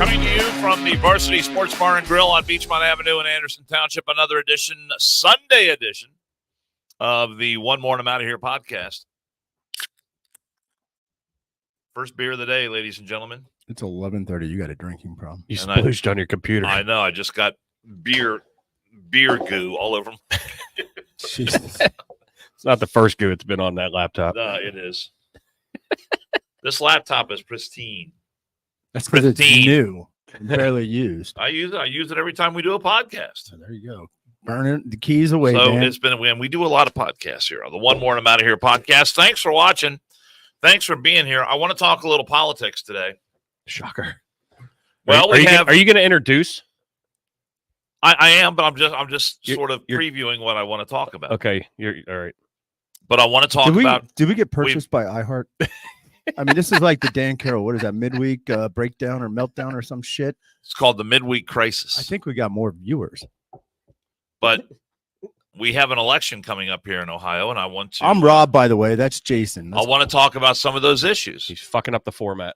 Coming to you from the Varsity Sports Bar and Grill on Beachmont Avenue in Anderson Township, another edition, Sunday edition of the One More and I'm Out of Here podcast. First beer of the day, ladies and gentlemen. It's 11:30. You got a drinking problem. You splooged on your computer. I know. I just got beer goo all over them. Jesus. It's not the first goo it's been on that laptop. No, it is. This laptop is pristine. That's because it's new and barely used. I use it every time we do a podcast. So there you go. Burning the keys away, So man. it's been, we do a lot of podcasts here. The One More and I'm Out of Here podcast. Thanks for watching. Thanks for being here. I want to talk a little politics today. Shocker. Well, are you going to introduce? I am, but I'm just sort of previewing what I want to talk about. Okay, you're all right. But I want to talk about. Did we get purchased by iHeart? I mean, this is like the Dan Carroll. What is that? Midweek breakdown or meltdown or some shit? It's called the Midweek Crisis. I think we got more viewers. But we have an election coming up here in Ohio, and I want to. I'm Rob, by the way. That's Jason. I want to talk about some of those issues. He's fucking up the format.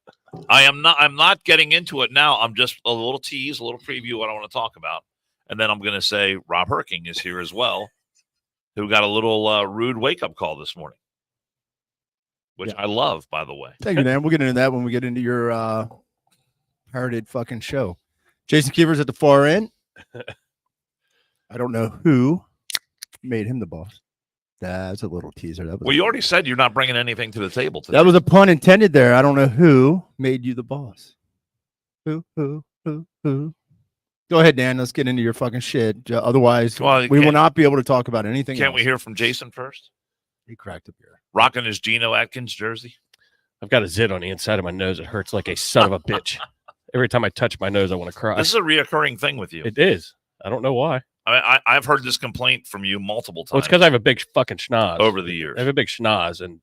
I'm not getting into it now. I'm just a little tease, a little preview what I want to talk about, and then I'm going to say Rob Herking is here as well, who got a little rude wake up call this morning, which I love, by the way. Thank you, Dan. We'll get into that when we get into your parroted fucking show. Jason Keever's at the far end. I don't know who made him the boss. That's a little teaser. That was You already said you're not bringing anything to the table today. That was a pun intended there. I don't know who made you the boss. Who? Go ahead, Dan. Let's get into your fucking shit. Otherwise, we will not be able to talk about anything Can't else. we hear from Jason first? He cracked a beer. Rocking his Geno Atkins jersey. I've got a zit on the inside of my nose. It hurts like a son of a bitch. Every time I touch my nose, I want to cry. This is a reoccurring thing with you. It is. I don't know why. I've heard this complaint from you multiple times. Well, it's because I have a big fucking schnoz. Over the years. I have a big schnoz, and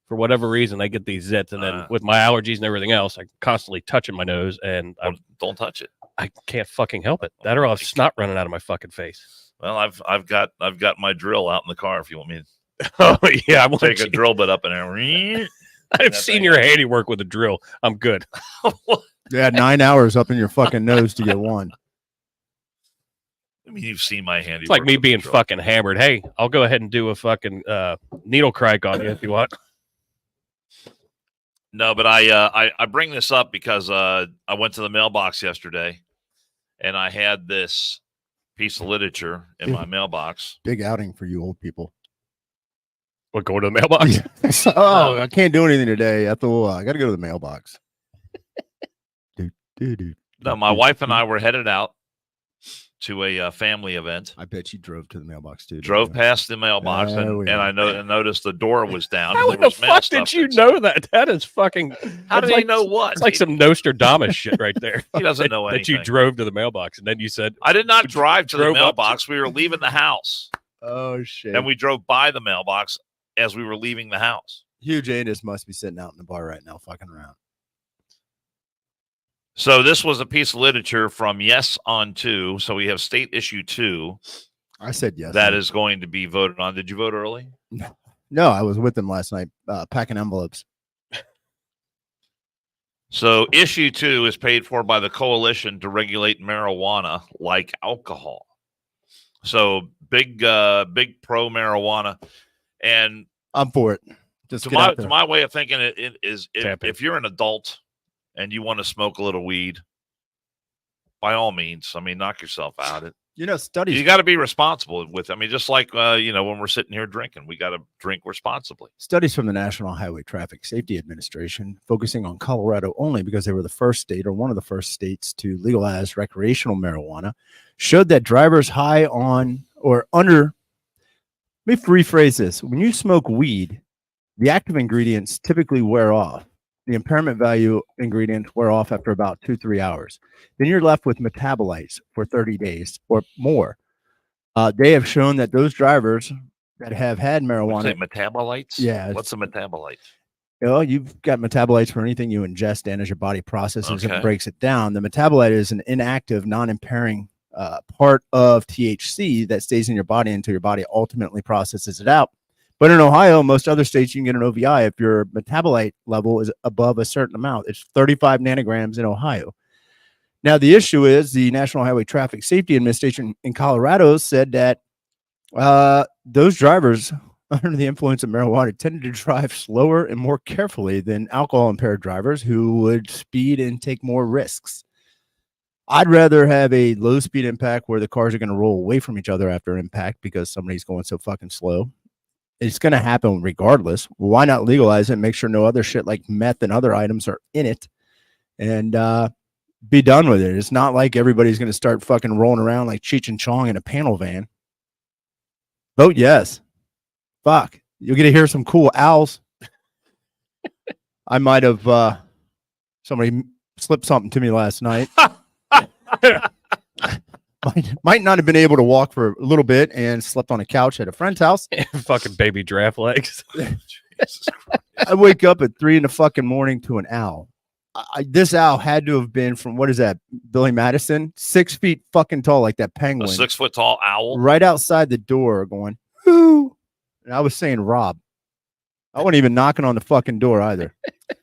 for whatever reason, I get these zits, and then with my allergies and everything else, I'm constantly touching my nose, and don't touch it. I can't fucking help it. That or I'll have snot running out of my fucking face. Well, I've got my drill out in the car if you want me to. Oh yeah, I want take a drill bit up in there. I've seen your handiwork with a drill. I'm good. Yeah, 9 hours up in your fucking nose to get one. I mean, you've seen my handiwork. It's like me being fucking hammered. Hey, I'll go ahead and do a fucking needle crank on you if you want. No, but I bring this up because I went to the mailbox yesterday, and I had this piece of literature in my mailbox. Big outing for you old people. What, going to the mailbox? Oh, I can't do anything today. I got to go to the mailbox. No, my wife and I were headed out to a family event. I bet you drove to the mailbox too. Drove past the mailbox and I noticed the door was down. How the fuck did you know that? That is fucking. How did he know what? It's like some Nostradamus shit right there. He doesn't know anything. That you drove to the mailbox and then you said I did not drive to the mailbox. We were leaving the house. Oh shit! And we drove by the mailbox as we were leaving the house. Hugh Janus must be sitting out in the bar right now, fucking around. So this was a piece of literature from Yes on 2. So we have state issue 2. I said yes. That is going to be voted on. Did you vote early? No, I was with them last night packing envelopes. So issue 2 is paid for by the Coalition to Regulate Marijuana like Alcohol. So big pro marijuana. And I'm for it. Just to my way of thinking, it is if you're an adult and you want to smoke a little weed, by all means, I mean, knock yourself out. Studies. You got to be responsible with. I mean, just like when we're sitting here drinking, we got to drink responsibly. Studies from the National Highway Traffic Safety Administration, focusing on Colorado only because they were the first state or one of the first states to legalize recreational marijuana, showed that drivers high on or under. Let me rephrase this: when you smoke weed, the active ingredients typically wear off. The impairment value ingredients wear off after about 2-3 hours. Then you're left with metabolites for 30 days or more. They have shown that those drivers that have had marijuana. Metabolites? Yeah. What's a metabolite? You've got metabolites for anything you ingest and as your body processes and breaks it down. The metabolite is an inactive, non-impairing part of THC that stays in your body until your body ultimately processes it out. But in Ohio, most other states, you can get an OVI if your metabolite level is above a certain amount. It's 35 nanograms in Ohio. Now, the issue is the National Highway Traffic Safety Administration in Colorado said that those drivers under the influence of marijuana tended to drive slower and more carefully than alcohol impaired drivers who would speed and take more risks. I'd rather have a low speed impact where the cars are going to roll away from each other after impact because somebody's going so fucking slow. It's going to happen regardless. Why not legalize it and make sure no other shit like meth and other items are in it and be done with it? It's not like everybody's going to start fucking rolling around like Cheech and Chong in a panel van. Vote yes. Fuck. You'll get to hear some cool owls. I might have somebody slipped something to me last night. might not have been able to walk for a little bit and slept on a couch at a friend's house. Fucking baby giraffe legs. Jesus Christ. I wake up at 3 in the fucking morning to an owl. This owl had to have been from, what is that, Billy Madison? 6 feet fucking tall, like that penguin. A 6 foot tall owl? Right outside the door going, whoo. And I was saying, Rob. I wasn't even knocking on the fucking door either.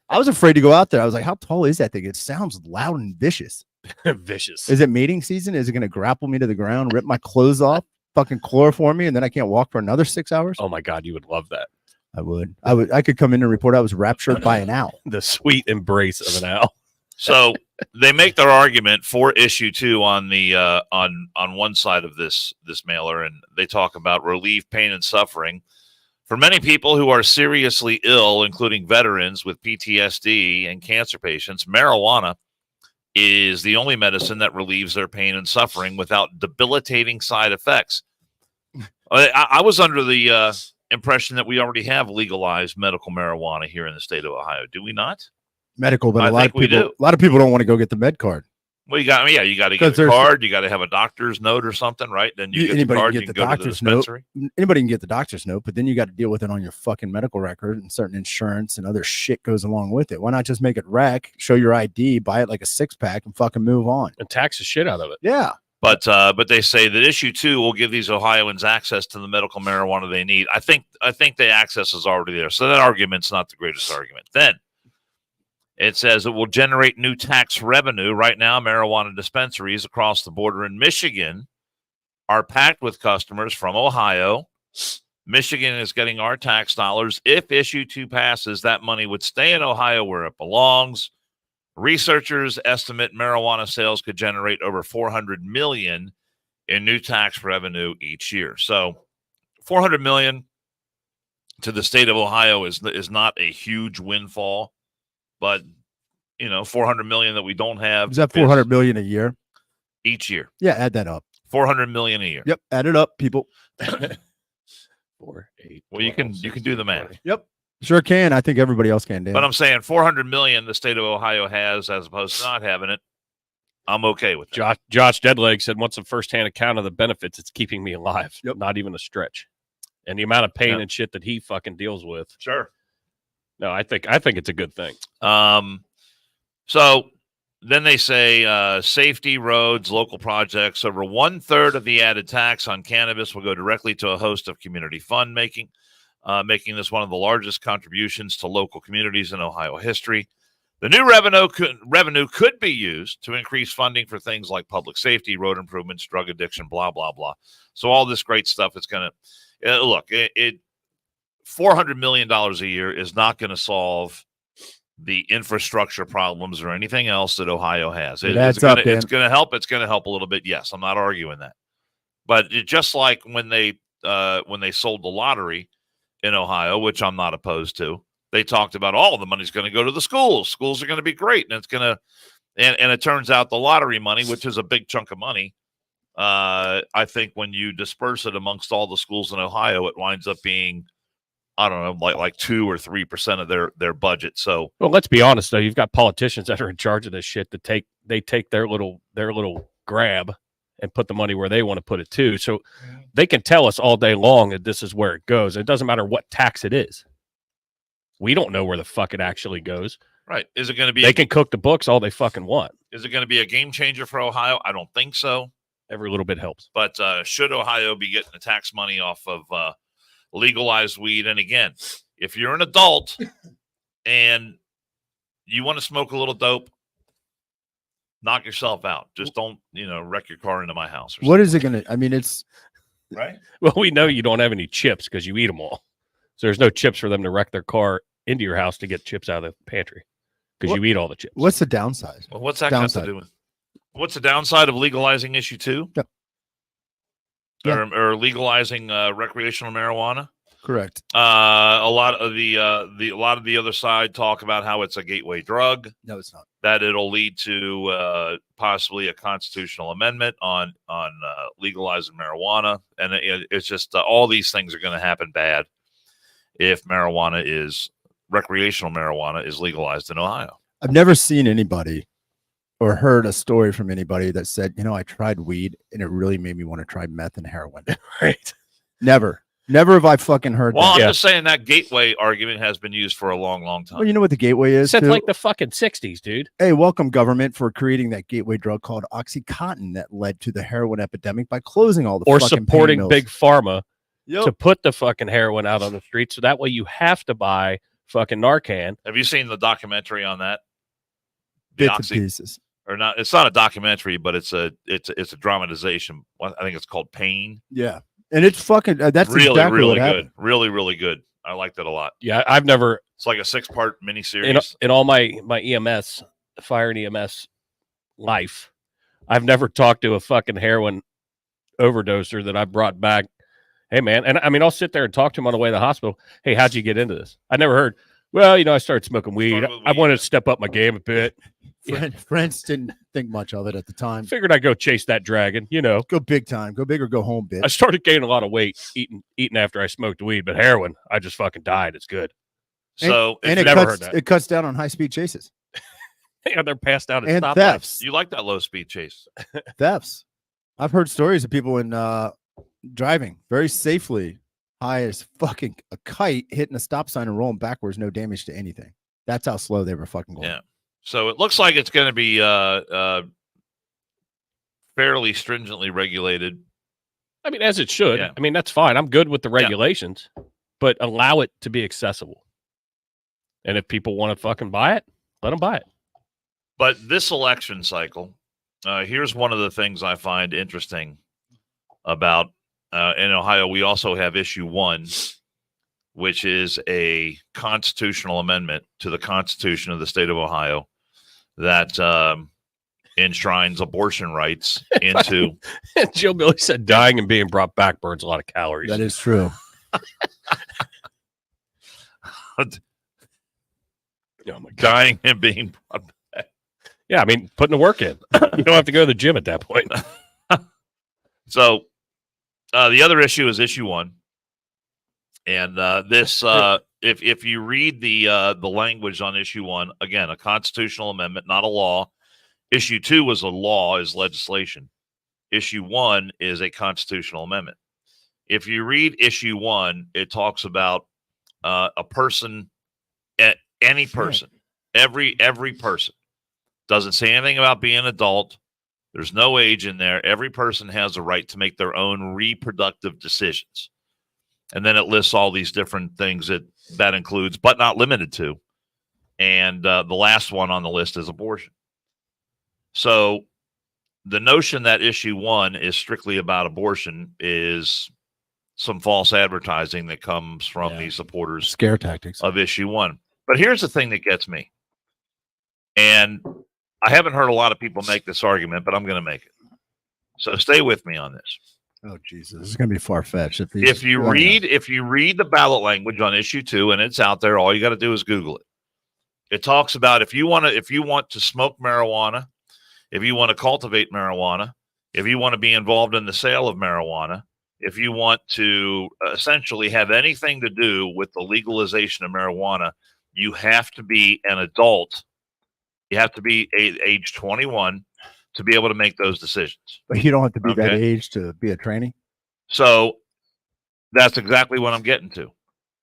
I was afraid to go out there. I was like, how tall is that thing? It sounds loud and vicious. Vicious. Is it mating season? Is it going to grapple me to the ground, rip my clothes off, fucking chloroform me, and then I can't walk for another 6 hours? Oh my God, you would love that. I would. I could come in and report I was raptured by an owl. The sweet embrace of an owl. So they make their argument for issue 2 on the on one side of this mailer, and they talk about relief pain and suffering. For many people who are seriously ill, including veterans with PTSD and cancer patients, marijuana is the only medicine that relieves their pain and suffering without debilitating side effects. I was under the impression that we already have legalized medical marijuana here in the state of Ohio. Do we not? Medical, but I a lot of people don't want to go get the med card. Well, you got to get a card. You got to have a doctor's note or something, right? Then you get the card. You can go to the dispensary. Anybody can get the doctor's note, but then you got to deal with it on your fucking medical record, and certain insurance and other shit goes along with it. Why not just make it rec, show your ID, buy it like a 6-pack, and fucking move on and tax the shit out of it? Yeah. But they say that issue 2 will give these Ohioans access to the medical marijuana they need. I think the access is already there, so that argument's not the greatest argument. Then it says it will generate new tax revenue. Right now, marijuana dispensaries across the border in Michigan are packed with customers from Ohio. Michigan is getting our tax dollars. If issue 2 passes, that money would stay in Ohio where it belongs. Researchers estimate marijuana sales could generate over $400 million in new tax revenue each year. So $400 million to the state of Ohio is not a huge windfall. But, $400 million that we don't have. Is that $400 million a year? Each year. Yeah, add that up. $400 million a year. Yep, add it up, people. 4, 8. Well, you can do the math. Yep, sure can. I think everybody else can, Dan. But I'm saying $400 million the state of Ohio has as opposed to not having it. I'm okay with that. Josh Deadleg said, "Once a firsthand account of the benefits, it's keeping me alive. Yep. Not even a stretch. And the amount of pain and shit that he fucking deals with. Sure. No, I think it's a good thing. So then they say safety, roads, local projects. Over 1/3 of the added tax on cannabis will go directly to a host of community fund making this one of the largest contributions to local communities in Ohio history. The new revenue could be used to increase funding for things like public safety, road improvements, drug addiction, blah, blah, blah. So all this great stuff is going to look, $400 million a year is not going to solve the infrastructure problems or anything else that Ohio has. It's going to help. It's going to help a little bit. Yes, I'm not arguing that. But just like when they sold the lottery in Ohio, which I'm not opposed to, they talked about all the money's going to go to the schools. Schools are going to be great, and it's going to. And it turns out the lottery money, which is a big chunk of money, I think when you disperse it amongst all the schools in Ohio, it winds up being, I don't know, like 2 or 3% of their budget. So, well, let's be honest though. You've got politicians that are in charge of this shit that take their little grab and put the money where they want to put it too. So they can tell us all day long that this is where it goes. It doesn't matter what tax it is. We don't know where the fuck it actually goes. Right. Is it going to be? They can cook the books all they fucking want. Is it going to be a game changer for Ohio? I don't think so. Every little bit helps. But should Ohio be getting the tax money off of legalized weed? And again, if you're an adult and you want to smoke a little dope, knock yourself out. Just don't, wreck your car into my house. Or What is it going to? I mean, it's right. Well, we know you don't have any chips because you eat them all. So there's no chips for them to wreck their car into your house to get chips out of the pantry because you eat all the chips. what's the downside? Well, what's that got to do with? What's the downside of legalizing issue 2? Yeah. Or legalizing recreational marijuana? Correct. A lot of the other side talk about how it's a gateway drug. No, it's not. That it'll lead to possibly a constitutional amendment on legalizing marijuana, and it's just all these things are going to happen bad if recreational marijuana is legalized in Ohio. I've never seen anybody or heard a story from anybody that said, I tried weed and it really made me want to try meth and heroin. Right. Never have I fucking heard Well, that. I'm just saying that gateway argument has been used for a long, long time. Well, you know what the gateway is? Since too? like the fucking 60s, dude. Hey, welcome government for creating that gateway drug called OxyContin that led to the heroin epidemic by closing all the Or fucking pain supporting mills. big pharma Yep. to put the fucking heroin out on the street. So that way you have to buy fucking Narcan. Have you seen the documentary on that? The bits and pieces. Or not? It's not a documentary, but it's a dramatization. I think it's called Pain. Yeah. And it's fucking, that's Really, exactly really what good. happened. Really, really good. I liked it a lot. Yeah, I've never It's like a 6-part miniseries. in all my EMS, fire and EMS life, I've never talked to a fucking heroin overdoser that I brought back. Hey man, and I mean I'll sit there and talk to him on the way to the hospital. Hey, how'd you get into this? I never heard. Well, I started smoking weed. I wanted to step up my game a bit. Friends didn't think much of it at the time. Figured I'd go chase that dragon. Go big time. Go big or go home, bitch. I started gaining a lot of weight eating after I smoked weed, but heroin, I just fucking died. It's good. So and if you never heard that. it cuts down on high-speed chases Yeah, they're passed out at and stoplights. thefts. you like that low speed chase. Thefts. I've heard stories of people in driving very safely, high as fucking a kite, hitting a stop sign and rolling backwards, no damage to anything. That's how slow they were fucking going. Yeah. So it looks like it's going to be fairly stringently regulated. I mean, as it should. Yeah. I mean, that's fine. I'm good with the regulations, but allow it to be accessible. And if people want to fucking buy it, let them buy it. But this election cycle, here's one of the things I find interesting about in Ohio. We also have issue 1, which is a constitutional amendment to the Constitution of the state of Ohio that enshrines abortion rights into. Joe Billy said dying and being brought back burns a lot of calories. That is true. Oh my God. Dying and being brought back. Yeah, I mean, putting the work in. You don't have to go to the gym at that point. So the other issue is issue 1. And this, if you read the language on issue 1, again, a constitutional amendment, not a law. Issue 2 was a law, is legislation. Issue 1 is a constitutional amendment. If you read issue 1, it talks about a person, any person, every person. Doesn't say anything about being an adult. There's no age in there. Every person has a right to make their own reproductive decisions. And then it lists all these different things that includes, but not limited to. And the last one on the list is abortion. So the notion that issue 1 is strictly about abortion is some false advertising that comes from the supporters Scare tactics of issue 1. But here's the thing that gets me. And I haven't heard a lot of people make this argument, but I'm going to make it. So stay with me on this. Oh Jesus, this is going to be far-fetched. If you read the ballot language on issue 2, and it's out there, all you got to do is Google it. It talks about if you want to smoke marijuana, if you want to cultivate marijuana, if you want to be involved in the sale of marijuana, if you want to essentially have anything to do with the legalization of marijuana, you have to be an adult. You have to be age 21 to be able to make those decisions. But you don't have to be that Okay. age to be a trainee. So that's exactly what I'm getting to.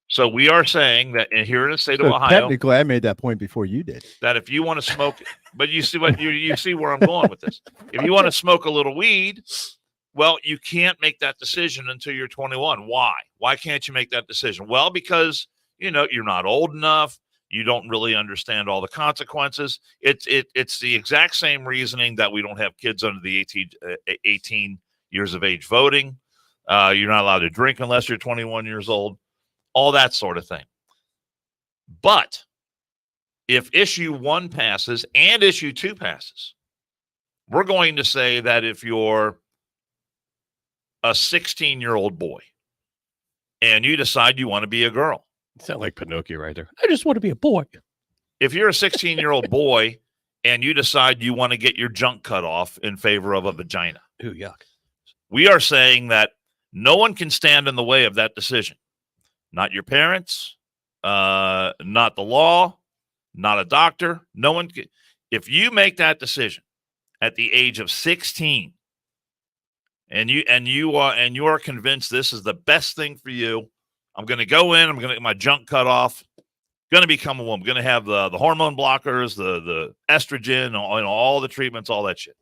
So we are saying that here in the state of So Ohio, technically, I made that point before you did. that if you want to smoke, but you see what you see where I'm going with this. If you want to smoke a little weed, well, you can't make that decision until you're 21. Why? Why can't you make that decision? Well, because you're not old enough. You don't really understand all the consequences. It's the exact same reasoning that we don't have kids under the 18 years of age voting. You're not allowed to drink unless you're 21 years old, all that sort of thing. But if issue 1 passes and issue 2 passes, we're going to say that if you're a 16-year-old boy and you decide you want to be a girl. You sound like Pinocchio right there. I just want to be a boy. If you're a 16-year-old boy and you decide you want to get your junk cut off in favor of a vagina. Ooh, yuck. We are saying that no one can stand in the way of that decision. Not your parents, not the law, not a doctor. No one can. If you make that decision at the age of 16 and you are convinced this is the best thing for you, I'm going to go in, I'm going to get my junk cut off, going to become a woman, going to have the hormone blockers, the estrogen, all the treatments, all that shit.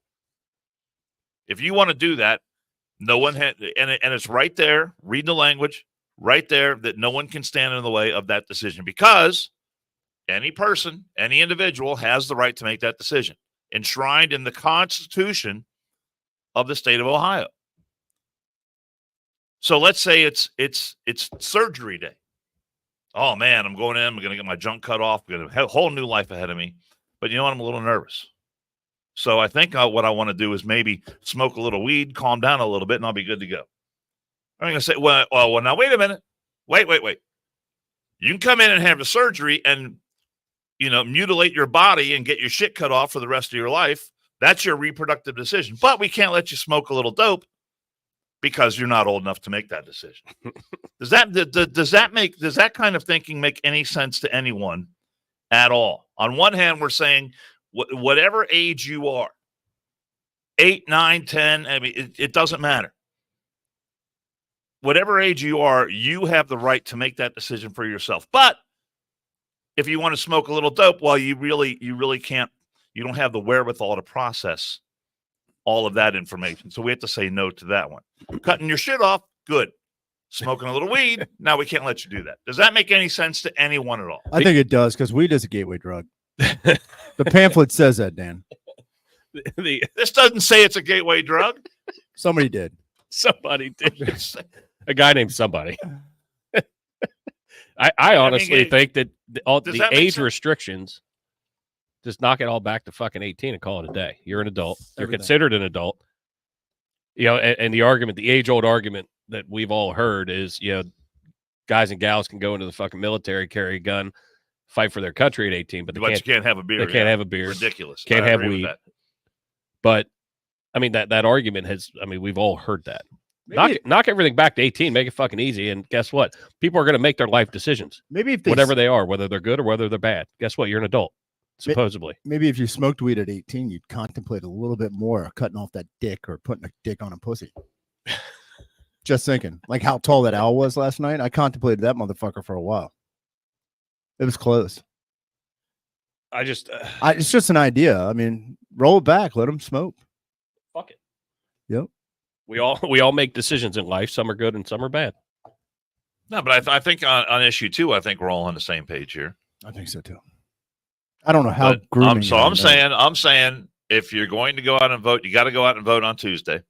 If you want to do that, no one had, and it's right there, read the language, right there, that no one can stand in the way of that decision, because any person, any individual has the right to make that decision, enshrined in the Constitution of the state of Ohio. So let's say it's surgery day. Oh man, I'm going in, I'm going to get my junk cut off, I'm going to have a whole new life ahead of me. But you know what? I'm a little nervous. So I think what I want to do is maybe smoke a little weed, calm down a little bit, and I'll be good to go. I'm going to say, well, now wait a minute. Wait. You can come in and have the surgery and, mutilate your body and get your shit cut off for the rest of your life. That's your reproductive decision. But we can't let you smoke a little dope because you're not old enough to make that decision. Does that kind of thinking make any sense to anyone at all? On one hand, we're saying whatever age you are, 8, 9, 10, I mean, it doesn't matter. Whatever age you are, you have the right to make that decision for yourself. But if you want to smoke a little dope, well, you really can't. You don't have the wherewithal to process all of that information. So we have to say no to that one. Cutting your shit off, good. Smoking a little weed, now we can't let you do that. Does that make any sense to anyone at all? I think it does, because weed is a gateway drug. The pamphlet says that, Dan. This doesn't say it's a gateway drug. Somebody did. Somebody did. A guy named somebody. I honestly think that the age restrictions just knock it all back to fucking 18 and call it a day. You're an adult. You're considered an adult. And the argument, the age-old argument that we've all heard is, guys and gals can go into the fucking military, carry a gun, fight for their country at 18, but you can't have a beer. They can't have a beer. Ridiculous. Can't have weed. But I mean, that argument we've all heard that. Knock everything back to 18, make it fucking easy, and guess what? People are going to make their life decisions. Maybe if whatever they are, whether they're good or whether they're bad. Guess what? You're an adult, supposedly. Maybe if you smoked weed at 18, you'd contemplate a little bit more cutting off that dick or putting a dick on a pussy. Just thinking, like how tall that owl was last night. I contemplated that motherfucker for a while. It was close. It's just an idea. I mean, roll it back, let them smoke. Fuck it. Yep. We all make decisions in life. Some are good and some are bad. No, but I think on issue 2, I think we're all on the same page here. I think so too. I don't know how but grooming. I'm saying, if you're going to go out and vote, you got to go out and vote on Tuesday.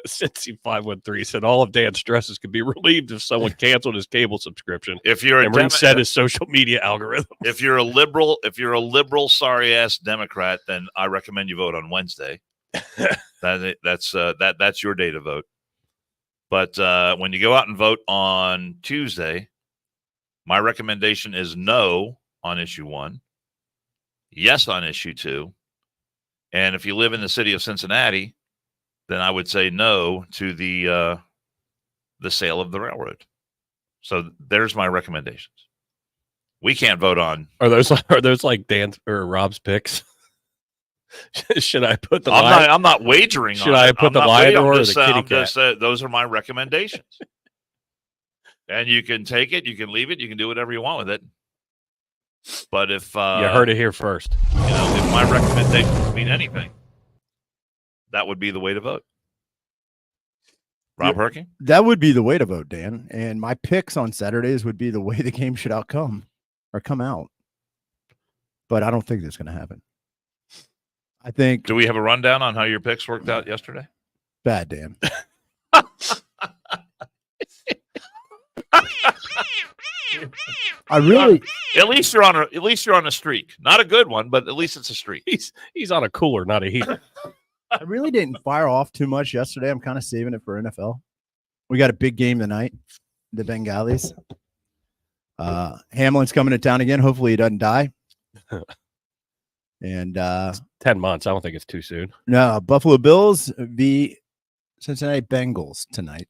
Cincy 513 said all of Dan's stresses could be relieved if someone canceled his cable subscription. If you're reset his social media algorithm. If you're a liberal, sorry ass Democrat, then I recommend you vote on Wednesday. That's your day to vote. But when you go out and vote on Tuesday, my recommendation is no on issue 1, yes on issue 2, and if you live in the city of Cincinnati, then I would say no to the sale of the railroad. So there's my recommendations. We can't vote on. Are those like Dan or Rob's picks? Should I put the line? I'm not wagering. Should I put the line or the kitty cat? Those are my recommendations. And you can take it, you can leave it, you can do whatever you want with it. But if you heard it here first, if my recommendations mean anything, that would be the way to vote. Rob Herking? That would be the way to vote, Dan. And my picks on Saturdays would be the way the game should come out. but I don't think that's going to happen. I think Do we have a rundown on how your picks worked out yesterday? bad, Dan. I really, At least you're on a streak. Not a good one, but at least it's a streak. He's on a cooler, not a heater. I really didn't fire off too much yesterday. I'm kind of saving it for NFL. We got a big game tonight, the Bengalis. Hamlin's coming to town again. Hopefully he doesn't die. And 10 months. I don't think it's too soon. no, Buffalo Bills v Cincinnati Bengals tonight,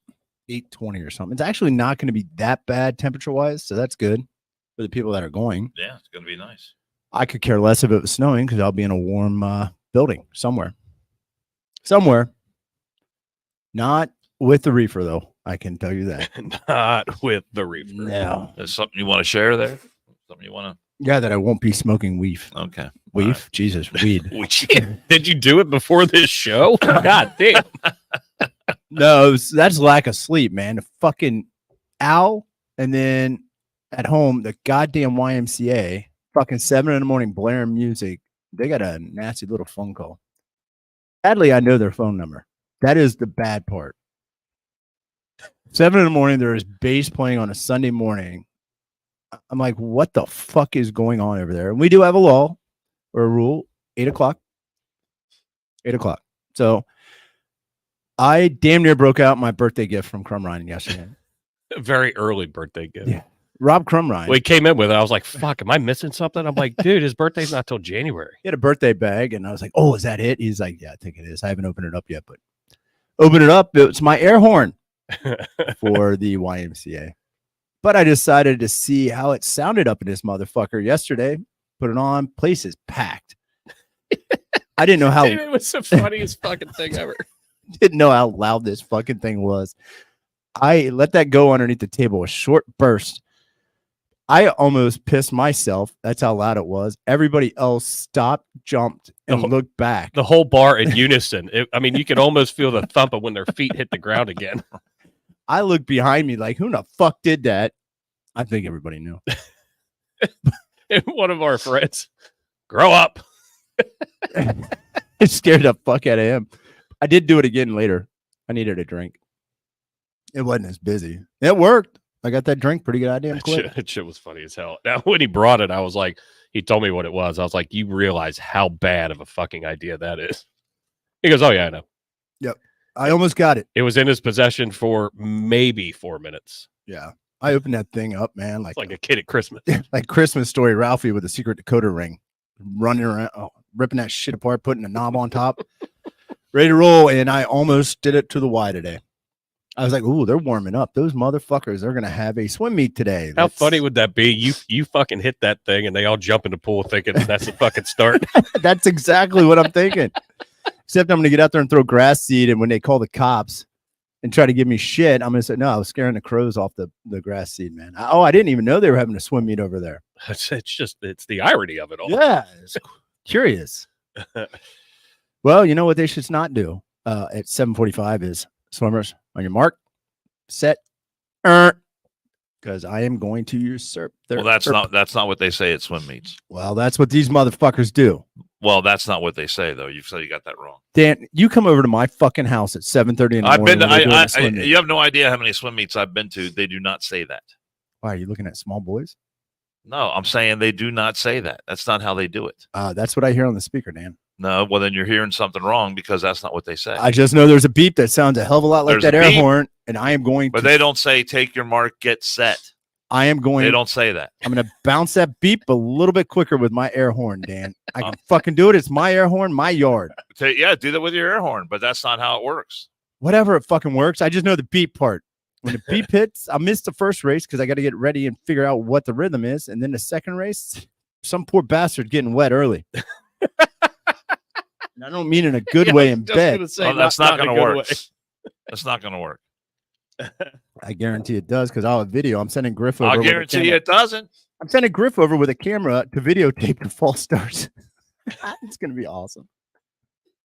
8:20 or something. It's actually not going to be that bad temperature-wise, so that's good for the people that are going. Yeah, it's going to be nice. I could care less if it was snowing because I'll be in a warm building somewhere. Somewhere. Not with the reefer, though. I can tell you that. Not with the reefer. No. Is something you want to share there? Something you want Yeah, that I won't be smoking weef. to? Okay. Weef? All right. Jesus, weed. Did you do it before this show? God damn. No, that's lack of sleep, man. The fucking owl, and then at home, the goddamn YMCA, fucking 7 a.m. blaring music. They got a nasty little phone call. Sadly, I know their phone number. That is the bad part. 7 a.m, there is bass playing on a Sunday morning. I'm like, what the fuck is going on over there? And we do have a law or a rule, 8 o'clock. 8 o'clock. So I damn near broke out my birthday gift from Crumb Ryan yesterday. Very early birthday gift. Yeah. Rob Crumb Ryan. Well, he came in with it. I was like, fuck, am I missing something? I'm like, dude, his birthday's not till January. He had a birthday bag, and I was like, oh, is that it? He's like, yeah, I think it is. I haven't opened it up yet, but open it up. It's my air horn for the YMCA. But I decided to see how it sounded up in this motherfucker yesterday. Put it on. Place is packed. I didn't know how. It was the funniest fucking thing ever. Didn't know how loud this fucking thing was. I let that go underneath the table. A short burst. I almost pissed myself. That's how loud it was. Everybody else stopped, jumped, and looked back. The whole bar in unison. I mean, you can almost feel the thump of when their feet hit the ground again. I looked behind me like, who the fuck did that? I think everybody knew. And one of our friends, grow up. It scared the fuck out of him. I did do it again later. I needed a drink. It wasn't as busy. It worked. I got that drink pretty goddamn quick. That shit was funny as hell. Now, when he brought it, I was like, he told me what it was. I was like, you realize how bad of a fucking idea that is. He goes, oh, yeah, I know. Yep. I almost got it. It was in his possession for maybe 4 minutes. Yeah. I opened that thing up, man. Like a kid at Christmas. Like Christmas Story Ralphie with a secret decoder ring. Running around, ripping that shit apart, putting a knob on top. Ready to roll. And I almost did it to the Y today. I was like, ooh, they're warming up. Those motherfuckers, they're going to have a swim meet today. How funny would that be? You fucking hit that thing and they all jump in the pool thinking that's the fucking start. That's exactly what I'm thinking. Except I'm going to get out there and throw grass seed. And when they call the cops and try to give me shit, I'm going to say, no, I was scaring the crows off the grass seed, man. I didn't even know they were having a swim meet over there. It's the irony of it all. Yeah. It's curious. Well, you know what they should not do at 7:45 is swimmers on your mark, set, because I am going to usurp their. Well, that's not what they say at swim meets. Well, that's what these motherfuckers do. Well, that's not what they say, though. You said you got that wrong. Dan, you come over to my fucking house at 7:30 in the morning. I've been to. You have no idea how many swim meets I've been to. They do not say that. Why are you looking at small boys? No, I'm saying they do not say that. That's not how they do it. That's what I hear on the speaker, Dan. No, well, then you're hearing something wrong because that's not what they say. I just know there's a beep that sounds a hell of a lot like There's that a air beep. horn, and I am going But to. they don't say take your mark, get set. I am going. They don't say that. I'm going to bounce that beep a little bit quicker with my air horn, Dan. I can fucking do it. It's my air horn, my yard. Yeah, do that with your air horn, but that's not how it works. Whatever, it fucking works. I just know the beep part. When the beep hits, I missed the first race because I got to get ready and figure out what the rhythm is. And then the second race, some poor bastard getting wet early. And I don't mean in a good way in bed. That's not going to work. That's not going to work. I guarantee it does because I'll have video. I'm sending Griff over. I'll guarantee it doesn't. I'm sending Griff over with a camera to videotape the false starts. It's going to be awesome.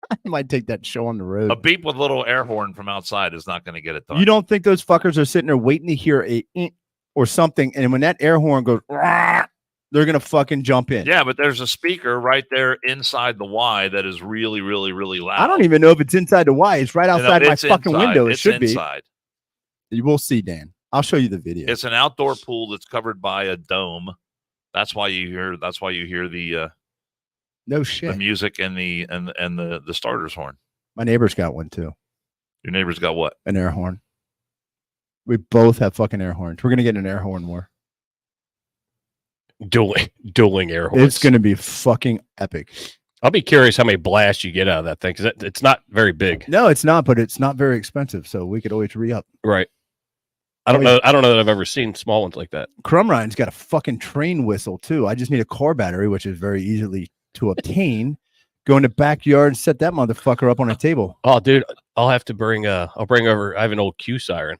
I might take that show on the road. A beep with a little air horn from outside is not going to get it done. You don't think those fuckers are sitting there waiting to hear a or something, and when that air horn goes, they're gonna fucking jump in. Yeah, but there's a speaker right there inside the Y that is really, really, really loud. I don't even know if it's inside the Y. It's right outside my fucking window. It should inside. be. You will see, Dan. I'll show you the video. It's an outdoor pool that's covered by a dome. That's why you hear the no shit. The music and the starter's horn. My neighbor's got one too. Your neighbor's got what? An air horn. We both have fucking air horns. We're gonna get an air horn war. Dueling air horns. It's gonna be fucking epic. I'll be curious how many blasts you get out of that thing because it's not very big. No, it's not, but it's not very expensive, so we could always re-up. Right. I don't know that I've ever seen small ones like that. Crumrine's got a fucking train whistle too. I just need a car battery, which is very easily to obtain. Go in the backyard and set that motherfucker up on a table. Oh, dude, I'll bring over. I have an old Q siren.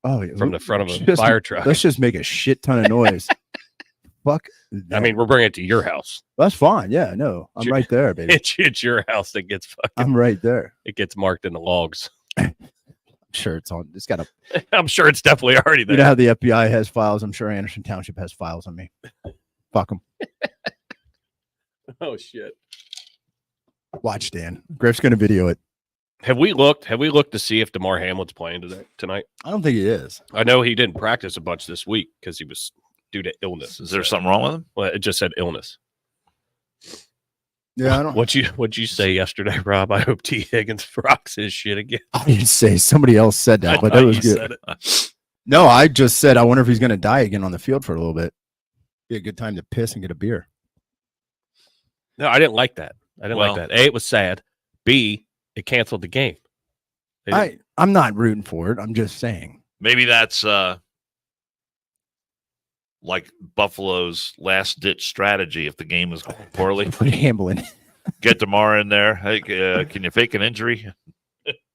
Oh, yeah. From the front of a fire truck. Let's just make a shit ton of noise. Fuck. I mean, we're bringing it to your house. That's fine. Yeah, no, I'm right there, baby. It's your house that gets fucking. I'm right there. It gets marked in the logs. I'm sure it's on. It's got a. I'm sure it's definitely already there. You know how the FBI has files. I'm sure Anderson Township has files on me. Fuck them. Oh shit. Watch, Dan. Griff's gonna video it. Have we looked to see if DeMar Hamlin's playing tonight? I don't think he is. I know he didn't practice a bunch this week because he was due to illness. Is there something wrong with him? Well, it just said illness. Yeah, I don't. What'd you say yesterday, Rob? I hope T. Higgins rocks his shit again. I didn't say. Somebody else said that, but that was good. No, I just said I wonder if he's gonna die again on the field for a little bit. Be a good time to piss and get a beer. No, I didn't like that. I didn't like that. A, it was sad. B, it canceled the game. I'm not rooting for it. I'm just saying. Maybe that's like Buffalo's last ditch strategy if the game was going poorly. Put Hamlin. Get DeMar in there. Hey, can you fake an injury?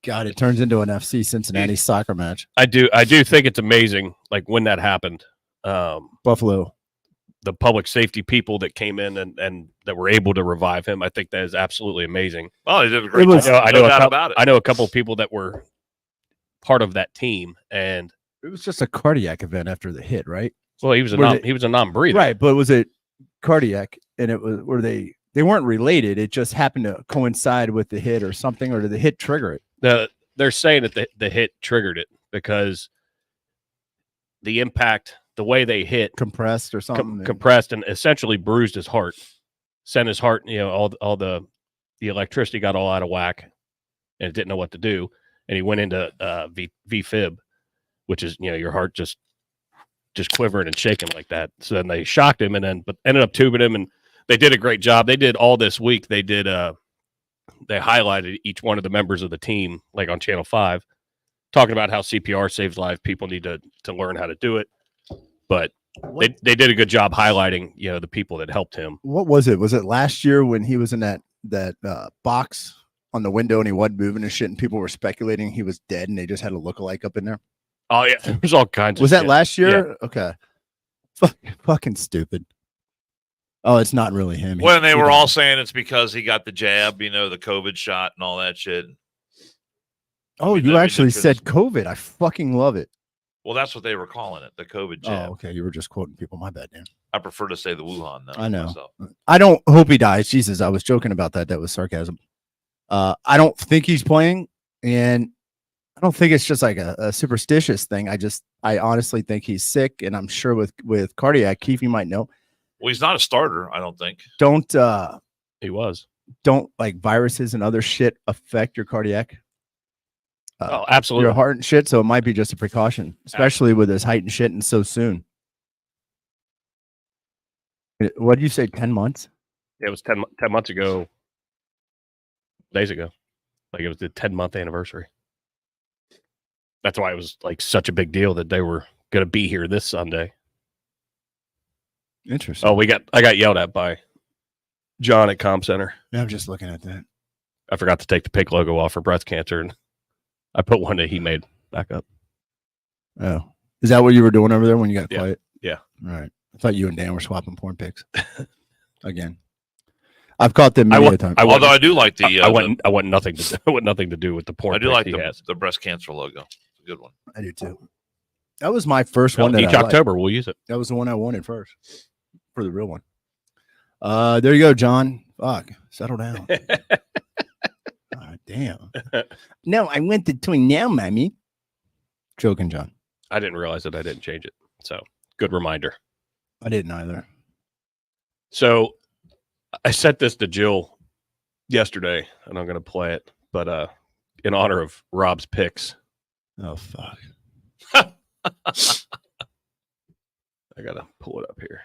God, it turns into an FC Cincinnati soccer match. I do think it's amazing, like when that happened. Buffalo. The public safety people that came in and that were able to revive him. I think that is absolutely amazing. Oh, they did a great job. I know a couple of people that were part of that team, and it was just a cardiac event after the hit, right? Well, he was a non-breather, right? But was it cardiac? And it was they weren't related. It just happened to coincide with the hit or something, or did the hit trigger it? They're saying that the hit triggered it because the impact. The way they hit compressed or something, compressed and essentially bruised his heart, sent his heart, all the electricity got all out of whack and it didn't know what to do. And he went into VFib, which is, your heart just quivering and shaking like that. So then they shocked him but ended up tubing him, and they did a great job. They did all this week. They did, they highlighted each one of the members of the team, like on Channel 5, talking about how CPR saves lives. People need to learn how to do it. But they did a good job highlighting, the people that helped him. What was it? Was it last year when he was in that box on the window and he wasn't moving and shit, and people were speculating he was dead, and they just had a lookalike up in there? Oh yeah, there was all kinds. Was of that shit. Last year? Yeah. Okay, fucking stupid. Oh, it's not really him. When they were all saying it's because he got the jab, the COVID shot and all that shit. Oh, you actually said COVID. I fucking love it. Well, that's what they were calling it, the COVID jab. Oh, okay. You were just quoting people. My bad, Dan. I prefer to say the Wuhan, though. I know. Myself. I don't hope he dies. Jesus, I was joking about that. That was sarcasm. I don't think he's playing, and I don't think it's just like a superstitious thing. I honestly think he's sick, and I'm sure with cardiac, Keith, you might know. Well, he's not a starter, I don't think. He was. Don't like viruses and other shit affect your cardiac? Oh, absolutely. Your heart and shit. So it might be just a precaution, especially with his height and shit and so soon. What did you say? 10 months? Yeah, it was 10 months ago, days ago. Like it was the 10-month anniversary. That's why it was like such a big deal that they were going to be here this Sunday. Interesting. Oh, I got yelled at by John at Comm Center. Yeah, I'm just looking at that. I forgot to take the pig logo off for breast cancer, and I put one that he made back up. Oh, is that what you were doing over there when you got quiet? Yeah. All right. I thought you and Dan were swapping porn pics. Again, I've caught them many times. Although I do like the. I want nothing to do with the porn. I do like the breast cancer logo. It's a good one. I do too. That was my first one. Each October we'll use it. That was the one I wanted first. for the real one. There you go, John. Fuck, settle down. Damn. No, I went to toy now, mommy. Joking, John. I didn't realize that I didn't change it. So good reminder. I didn't either. So I sent this to Jill yesterday, and I'm going to play it, but in honor of Rob's picks. Oh, fuck. I got to pull it up here.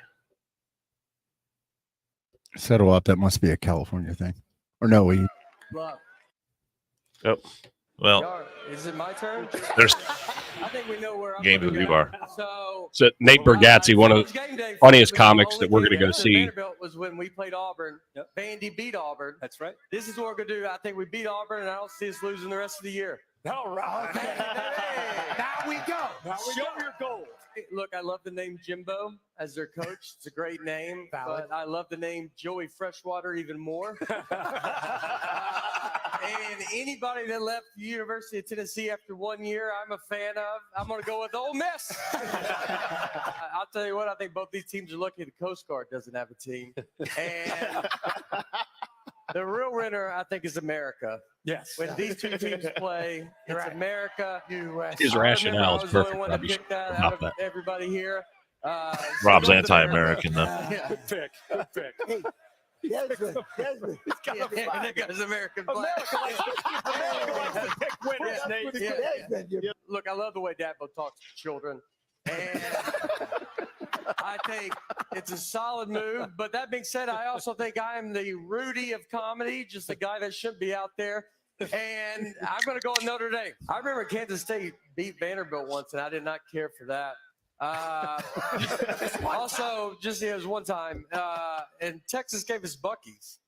Settle up. That must be a California thing. Or no, we. Yep. Well, is it my turn? there's I think we know where I'm games gonna with go. Rebar. So Nate Bargatze, one of the funniest comics that we're going to go see. Vanderbilt was when we played Auburn. Yep. Vandy beat Auburn. That's right. This is what we're going to do. I think we beat Auburn, and I don't see us losing the rest of the year. All right. Okay. Now we go. Show your goal. Look, I love the name Jimbo as their coach. It's a great name. Valid. But I love the name Joey Freshwater even more. And anybody that left the University of Tennessee after 1 year, I'm a fan of. I'm going to go with Ole Miss. I'll tell you what, I think both these teams are lucky the Coast Guard doesn't have a team. And the real winner, I think, is America. Yes. When these two teams play, it's right. America. US. His rationale is perfect. I was the only one to pick that out of everybody here. Rob's anti-American, though. Yeah. Good pick. Good pick. Desmond. That guy's American flag. Look, I love the way Dabo talks to children. And I think it's a solid move. But that being said, I also think I am the Rudy of comedy, just a guy that shouldn't be out there. And I'm going to go with Notre Dame. I remember Kansas State beat Vanderbilt once, and I did not care for that. Also, just it was one time, and Texas gave us Buc-ee's.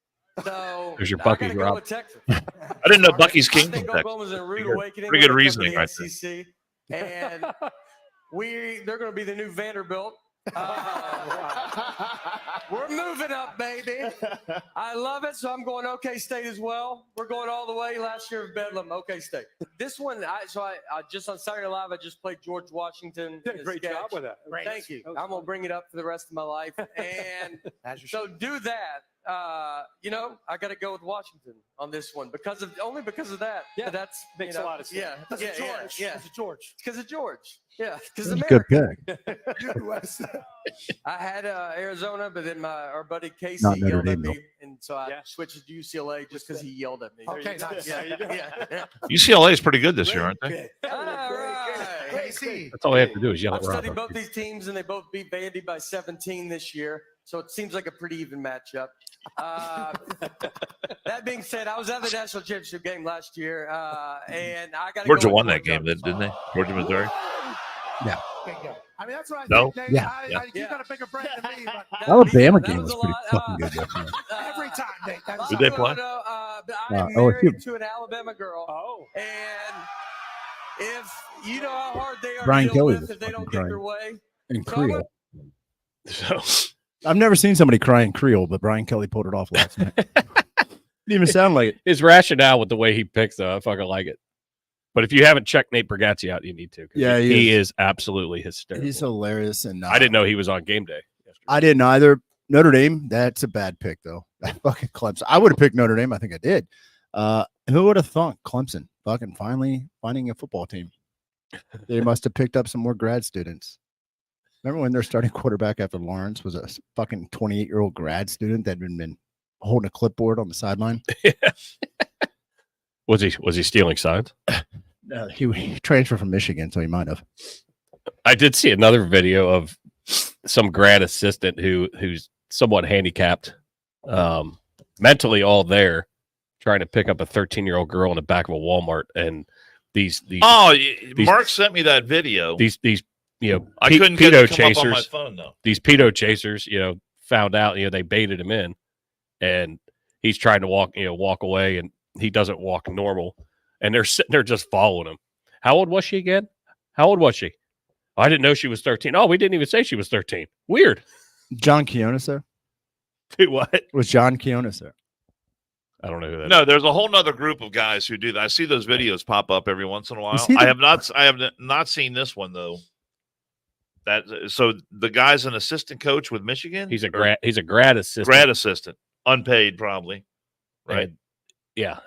So there's your I Buc-ee's, gotta go Rob. with Texas. I didn't know Bucky's I King from think Texas. Oklahoma's in a rude awakening. Pretty good when it comes to reasoning the right there. SEC, and they're going to be the new Vanderbilt. We're moving up, baby. I love it. So I'm going OK State as well. We're going all the way. Last year of Bedlam, OK State. This one, I just on Saturday Night Live, I just played George Washington. Did a great job with that. Thank you. I'm going to bring it up for the rest of my life. And so do that. I got to go with Washington on this one because of that. Yeah, that's makes a lot of sense. Yeah, Because of George. yeah. Because of George. Because of George. Yeah, because of Good America. pick. I had Arizona, but then our buddy Casey Not Notre yelled at Dame, me, and so I switched to UCLA just because he yelled at me. Okay, nice. Yeah. UCLA is pretty good this year, aren't they? All right. Casey. That's all they have to do is yell I've at Rob. studied both these teams, and they both beat Vandy by 17 this year, so it seems like a pretty even matchup. That being said, I was at the national championship game last year, and I got Georgia won that game, didn't they? Georgia, Missouri. Yeah. Bingo. I mean, that's what I No? think. Nate. Yeah. You got a bigger brain than me, but Alabama that game was was a pretty lot. fucking good. Yesterday. every time, Nate. That's Who'd they play? I am OSU. married to an Alabama girl. Oh. And if you know how hard they are Brian to deal Kelly with was if they don't fucking get their way. In So I'm Creole. So I've never seen somebody cry in Creole, but Brian Kelly pulled it off last night. Didn't even sound like it. his rationale with the way he picks, though, I fucking like it. But if you haven't checked Nate Bargatze out, you need to. Yeah, he is absolutely hysterical. He's hilarious. And I didn't know he was on game day yesterday. I didn't either. Notre Dame, that's a bad pick, though. That fucking Clemson. I would have picked Notre Dame. I think I did. Who would have thought Clemson fucking finally finding a football team? They must have picked up some more grad students. Remember when their starting quarterback after Lawrence was a fucking 28-year-old grad student that had been holding a clipboard on the sideline? Was he stealing signs? He transferred from Michigan, so he might have. I did see another video of some grad assistant who's somewhat handicapped, mentally all there, trying to pick up a 13-year-old girl in the back of a Walmart, and these Mark sent me that video. these I couldn't get pedo it to come up on my chasers. phone though. These pedo chasers, found out, they baited him in, and he's trying to walk away, and he doesn't walk normal, and they're sitting there just following him. How old was she again? How old was she? I didn't know she was 13. Oh, we didn't even say she was 13. Weird. John Quionis there? Dude, what? Was John Quionis there? I don't know who that No, is. there's a whole nother group of guys who do that. I see those videos pop up every once in a while. Is he I the- have not seen this one though. So the guy's an assistant coach with Michigan. He's a Or grad assistant. grad assistant, unpaid probably, right?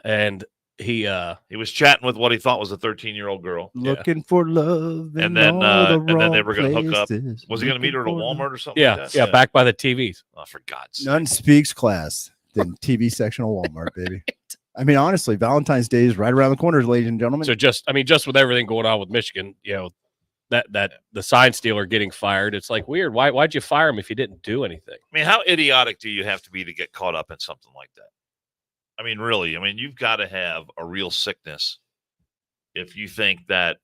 And he was chatting with what he thought was a 13-year-old girl. Looking for love, And then they were going to hook up. places. Was he going to meet her at a Looking for Walmart or something? yeah, like that? back by the TVs. Oh, for God's sake! None speaks class than TV section of Walmart, baby. I mean, honestly, Valentine's Day is right around the corner, ladies and gentlemen. So just with everything going on with Michigan, that the sign stealer getting fired, it's like weird. Why'd you fire him if you didn't do anything? I mean, how idiotic do you have to be to get caught up in something like that? I mean, really. I mean, you've got to have a real sickness if you think that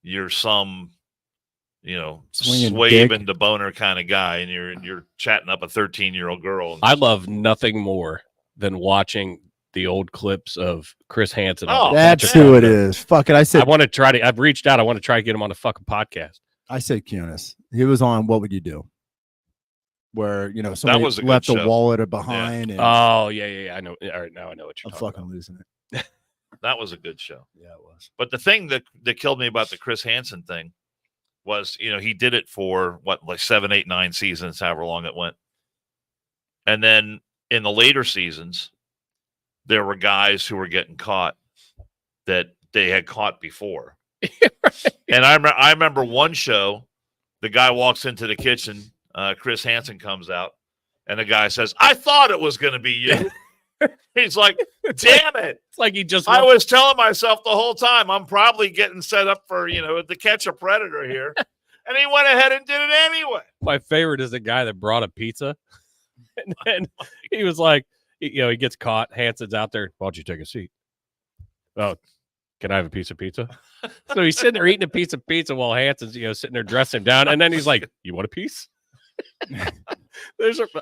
you're some, Swinging swabe dick. into boner kind of guy, and you're chatting up a 13-year-old girl. I love nothing more than watching the old clips of Chris Hansen. Oh, That's who it is. Fuck it. I've reached out. I want to try to get him on the fucking podcast. I said Kunis. He was on What Would You Do? Where, somebody was a good left a show. wallet behind. And Oh, yeah. I know. All right, now I know what you're I'm talking fucking about. losing it. That was a good show. Yeah, it was. But the thing that killed me about the Chris Hansen thing was, he did it for like 7, 8, 9 seasons, however long it went. And then in the later seasons, there were guys who were getting caught that they had caught before. And I remember one show, the guy walks into the kitchen, Chris Hansen comes out, and the guy says, "I thought it was going to be you." He's like, "Damn it." It's like he just I was telling myself the whole time, I'm probably getting set up for, to catch a predator here. And he went ahead and did it anyway. My favorite is the guy that brought a pizza. And then he was like, he gets caught. Hansen's out there. Why don't you take a seat? Oh, can I have a piece of pizza? So he's sitting there eating a piece of pizza while Hansen's, sitting there dressing him down. And then he's like, "You want a piece?"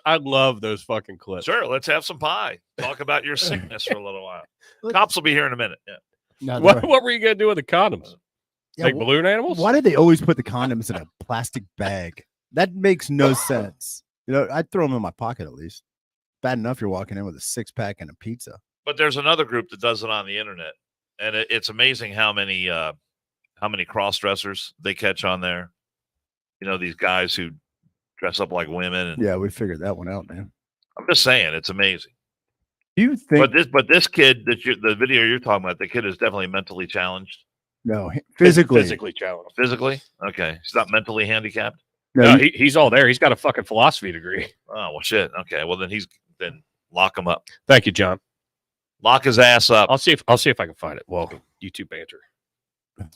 I love those fucking clips. Sure, let's have some pie. Talk about your sickness for a little while. Cops will be here in a minute. Yeah. No, What were you going to do with the condoms? yeah, Like balloon animals? why did they always put the condoms in a plastic bag? That makes no sense. I'd throw them in my pocket at least. Bad enough you're walking in with a 6-pack and a pizza. But there's another group that does it on the internet, and it's amazing how many cross dressers they catch on there. These guys who dress up like women. And Yeah, we figured that one out, man. I'm just saying, it's amazing. Do you think? But this kid the video you're talking about, the kid is definitely mentally challenged. No, physically. Physically challenged. Physically, okay, he's not mentally handicapped. No, he's all there. He's got a fucking philosophy degree. Oh well, shit. Okay, well then lock him up. Thank you, John. Lock his ass up. I'll see if I can find it. Well, YouTube banter.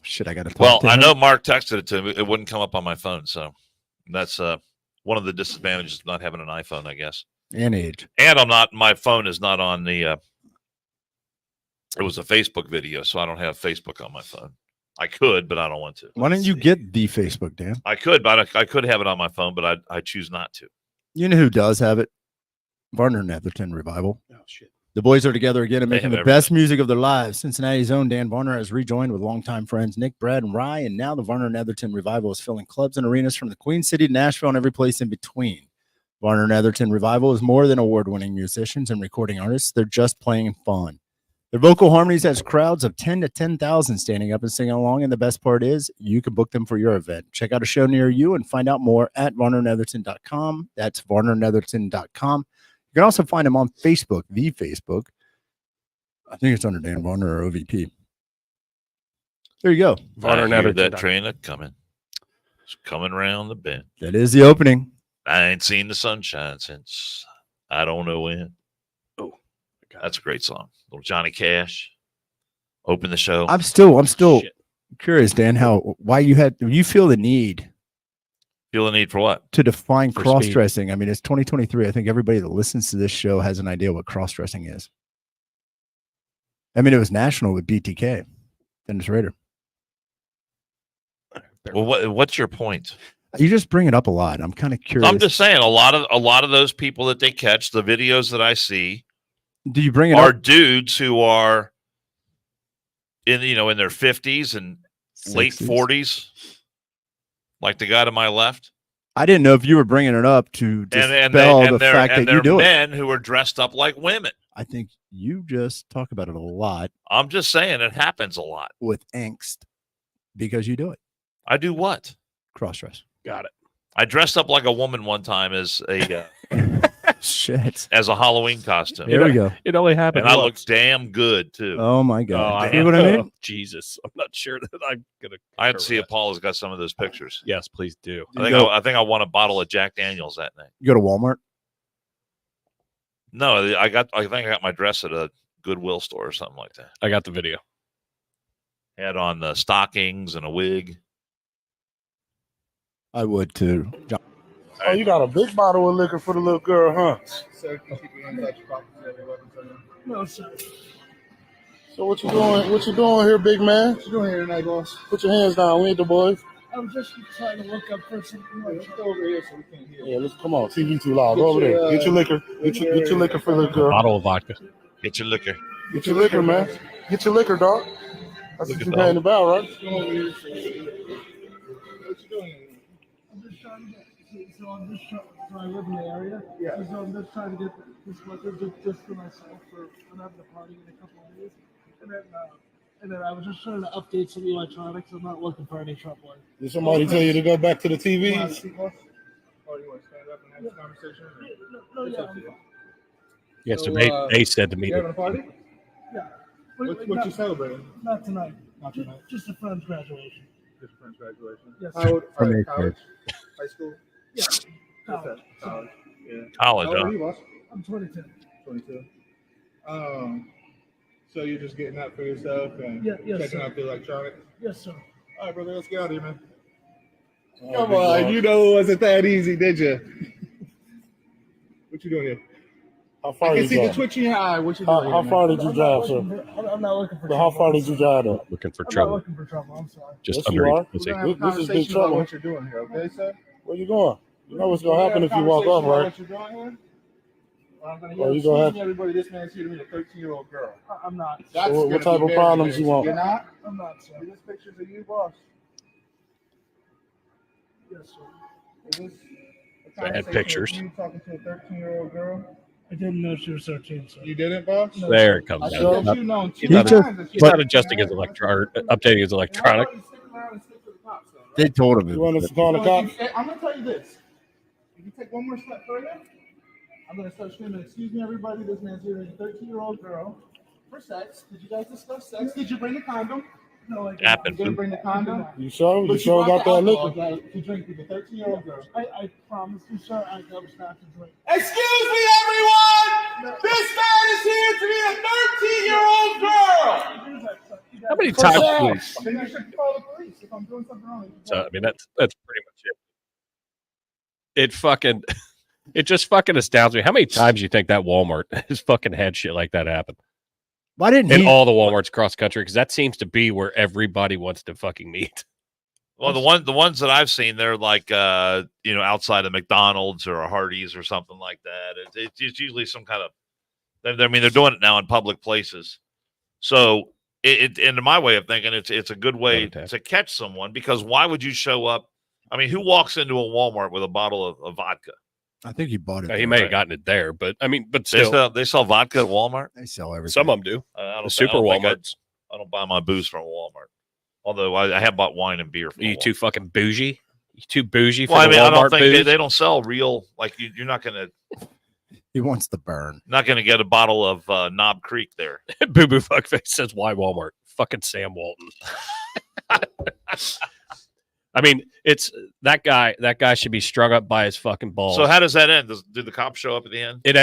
Shit, I got to talk Well, to I him. know Mark texted it to me. It wouldn't come up on my phone, so that's one of the disadvantages of not having an iPhone, I guess. And age. And my phone is not on the. It was a Facebook video, so I don't have Facebook on my phone. I could, but I don't want to. Why don't you get the Facebook, Dan? I could, but I could have it on my phone, but I choose not to. You know who does have it? Varner Netherton Revival. Oh shit. The boys are together again and They making have the best music of their lives. Cincinnati's own Dan Varner has rejoined with longtime friends Nick, Brad, and Rye, and now the Varner Netherton Revival is filling clubs and arenas from the Queen City to Nashville and every place in between. Varner Netherton Revival is more than award-winning musicians and recording artists. They're just playing fun. Their vocal harmonies has crowds of 10 to 10,000 standing up and singing along, and the best part is you can book them for your event. Check out a show near you and find out more at varnernetherton.com. That's varnernetherton.com. You can also find them on Facebook, the Facebook. I think it's under Dan Varner or OVP. There you go. Varner I hear Netherton. that train a coming. It's coming around the bend. That is the opening. I ain't seen the sunshine since I don't know when. Oh, that's a great song. Little Johnny Cash. Open the show. I'm still Shit. curious, Dan, why you feel the need Feel the need for what? to define For cross-dressing. I mean, it's 2023. I think everybody that listens to this show has an idea what cross-dressing is. I mean, it was national with BTK, Dennis Rader. Well, what's your point? You just bring it up a lot. I'm kind of curious. I'm just saying, a lot of those people that they catch, the videos that I see, Do you bring it are up? dudes who are in their 50s and late 60s? 40s, like the guy to my left, I didn't know if you were bringing it up to dispel the fact that you they're do it. men who are dressed up like women. I think you just talk about it a lot I'm just saying it happens a lot. with angst because you do it. I do what? Cross-dress. Got it. I dressed up like a woman one time as a Shit. as a Halloween costume, Here we go. It only happened and I once. looked damn good too. Oh my Oh, god. I See what I mean? Jesus, I'm not sure that I'm gonna. I had to concur see with if Paula's got some of those pictures. that. Yes, please do. I think I won a bottle of Jack Daniels that night. You go to Walmart. No, I think I got my dress at a Goodwill store or something like that. I got the video. Had on the stockings and a wig. I would too. John. Oh, you got a big bottle of liquor for the little girl, huh? Sir, can you keep your hands out your pockets while you're welcome, sir? No, sir. So what you doing? What you doing here, big man? What you doing here tonight, boss? Put your hands down. We ain't the boys. I'm just trying to look up for some. Let's go over here so we can hear. Yeah, let's come on. TV too loud. Get Go over your, there. Get your liquor. Get your liquor for the little girl. Bottle of vodka. Get your liquor. Get your liquor, man. Get your liquor, dog. That's what Liquor, you're dog. paying about, right? Come over here. What you doing here? I'm just trying to get. So I'm just trying. So I live in the area. Yeah. So I'm just trying to get this liquor just for myself. I'm having a party in a couple of days, and then I was just trying to update some electronics. I'm not looking for any trouble. Did somebody tell you to go back to the You TV? want to speak, boss? Or you want to stand up and have this conversation? No, It's yeah. Oh, I'm fine. Yes, so So, they said to me You having a that party? Yeah. What you uh, celebrating? Not tonight. Not tonight. Just a friend's graduation. Just a friend's graduation. Yes. How old? From eighth College? High school? Yeah. What's College. that? College. Yeah. College, How old huh? are you, boss? I'm 22. 22. So you're just getting that for yourself and Yes, checking sir. out the electronics? Yes, sir. All right, brother, let's get out of here, man. Come on, you know it wasn't that easy, did you? What you doing here? How far did you drive? twitch in your eye. What you How far did you drive, sir? I'm not looking for How trouble. far did you drive though? looking for I'm not trouble. looking for trouble. I'm sorry. Just Yes, you are. underage pussy. This is big trouble. What you're doing here, okay, sir? Where you going? You know what's gonna happen if you walk off, right? What you're doing here? I'm gonna Oh, yell, you gonna have- excuse me, everybody. This man's here to meet a 13-year-old girl. I'm not. So what type of problems you want? You're not? I'm not, sir. Is this pictures of you, boss? Yes, sir. Is this a They had conversation pictures. with You talking to a 13-year-old girl? I didn't know she was 13, sir. You didn't, boss? No, There sir. it comes I out. showed Not- you known He's two not- times that He's she- not adjusting his updating his electronic. How about you stick around and stick to the cops, though, right? They told him. You want us to call the cops? I'm gonna tell you this. If you take one more step further, I'm gonna start screaming, "Excuse me, everybody! This man's here with a 13-year-old girl for sex. Did you guys discuss sex? Did you bring the condom? No, I didn't. Happened, You didn't fool. bring the condom. You sure? You But sure brought got the that alcohol liquor? to drink with a 13-year-old girl. I promise you, sir. I was not to drink. Excuse me, everyone! This man is here to be a 13-year-old girl! How many For times? sex. Then you should call the police if I'm doing something wrong. So I mean that's pretty much it. It just fucking astounds me. How many times you think that Walmart has fucking had shit like that happen? Why didn't In he? all the Walmarts across the country, because that seems to be where everybody wants to fucking meet. Well, the ones that I've seen, they're like outside of McDonald's or a Hardee's or something like that. It's usually some kind of. I mean, they're doing it now in public places. So into my way of thinking, it's a good way to catch someone, because why would you show up? I mean, who walks into a Walmart with a bottle of vodka? I think he bought it. He there. may have gotten it there, but I mean, but They still, they sell vodka at Walmart. They sell everything. some of them do. I don't The thi- super I don't think Walmarts. I don't buy my booze from Walmart. Although I have bought wine and beer from Are you Walmart. too fucking bougie? You too bougie for Well, I the mean, I don't Walmart think booze? they don't sell real. Like you're not gonna He wants the burn. get a bottle of Knob Creek there. Boo Boo Fuckface says, "Why Walmart? Fucking Sam Walton." I mean, it's that guy. That guy should be strung up by his fucking balls. So how does that end? Did the cops show up at the end? it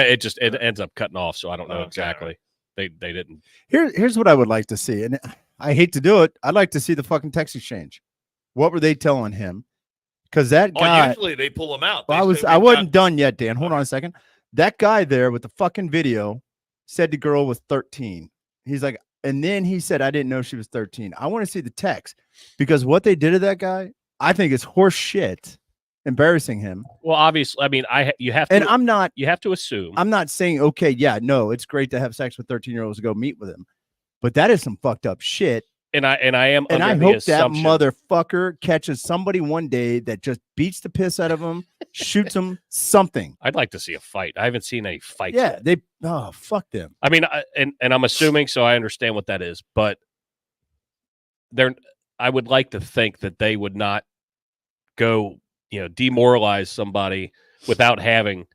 ends up cutting off. So I don't know Okay. exactly. They didn't. Here's what I would like to see, and I hate to do it. I'd like to see the fucking text exchange. What were they telling him? Because that guy. Usually they pull them out. Well, I wasn't done yet, Dan. Hold on a second. That guy there with the fucking video said the girl was 13. He's like, and then he said, I didn't know she was 13. I want to see the text, because what they did to that guy, I think is horse shit, embarrassing him. Well, obviously, I mean, you have to. And You have to assume. I'm not saying, okay, yeah, no, it's great to have sex with 13-year-olds to go meet with him, but that is some fucked up shit. And I am. And under I the hope that assumption- motherfucker catches somebody one day that just beats the piss out of him, shoots him, something. I'd like to see a fight. I haven't seen any fights. Yeah, yet. fuck them. I mean, and I'm assuming, so I understand what that is, but I would like to think that they would not go, demoralize somebody without having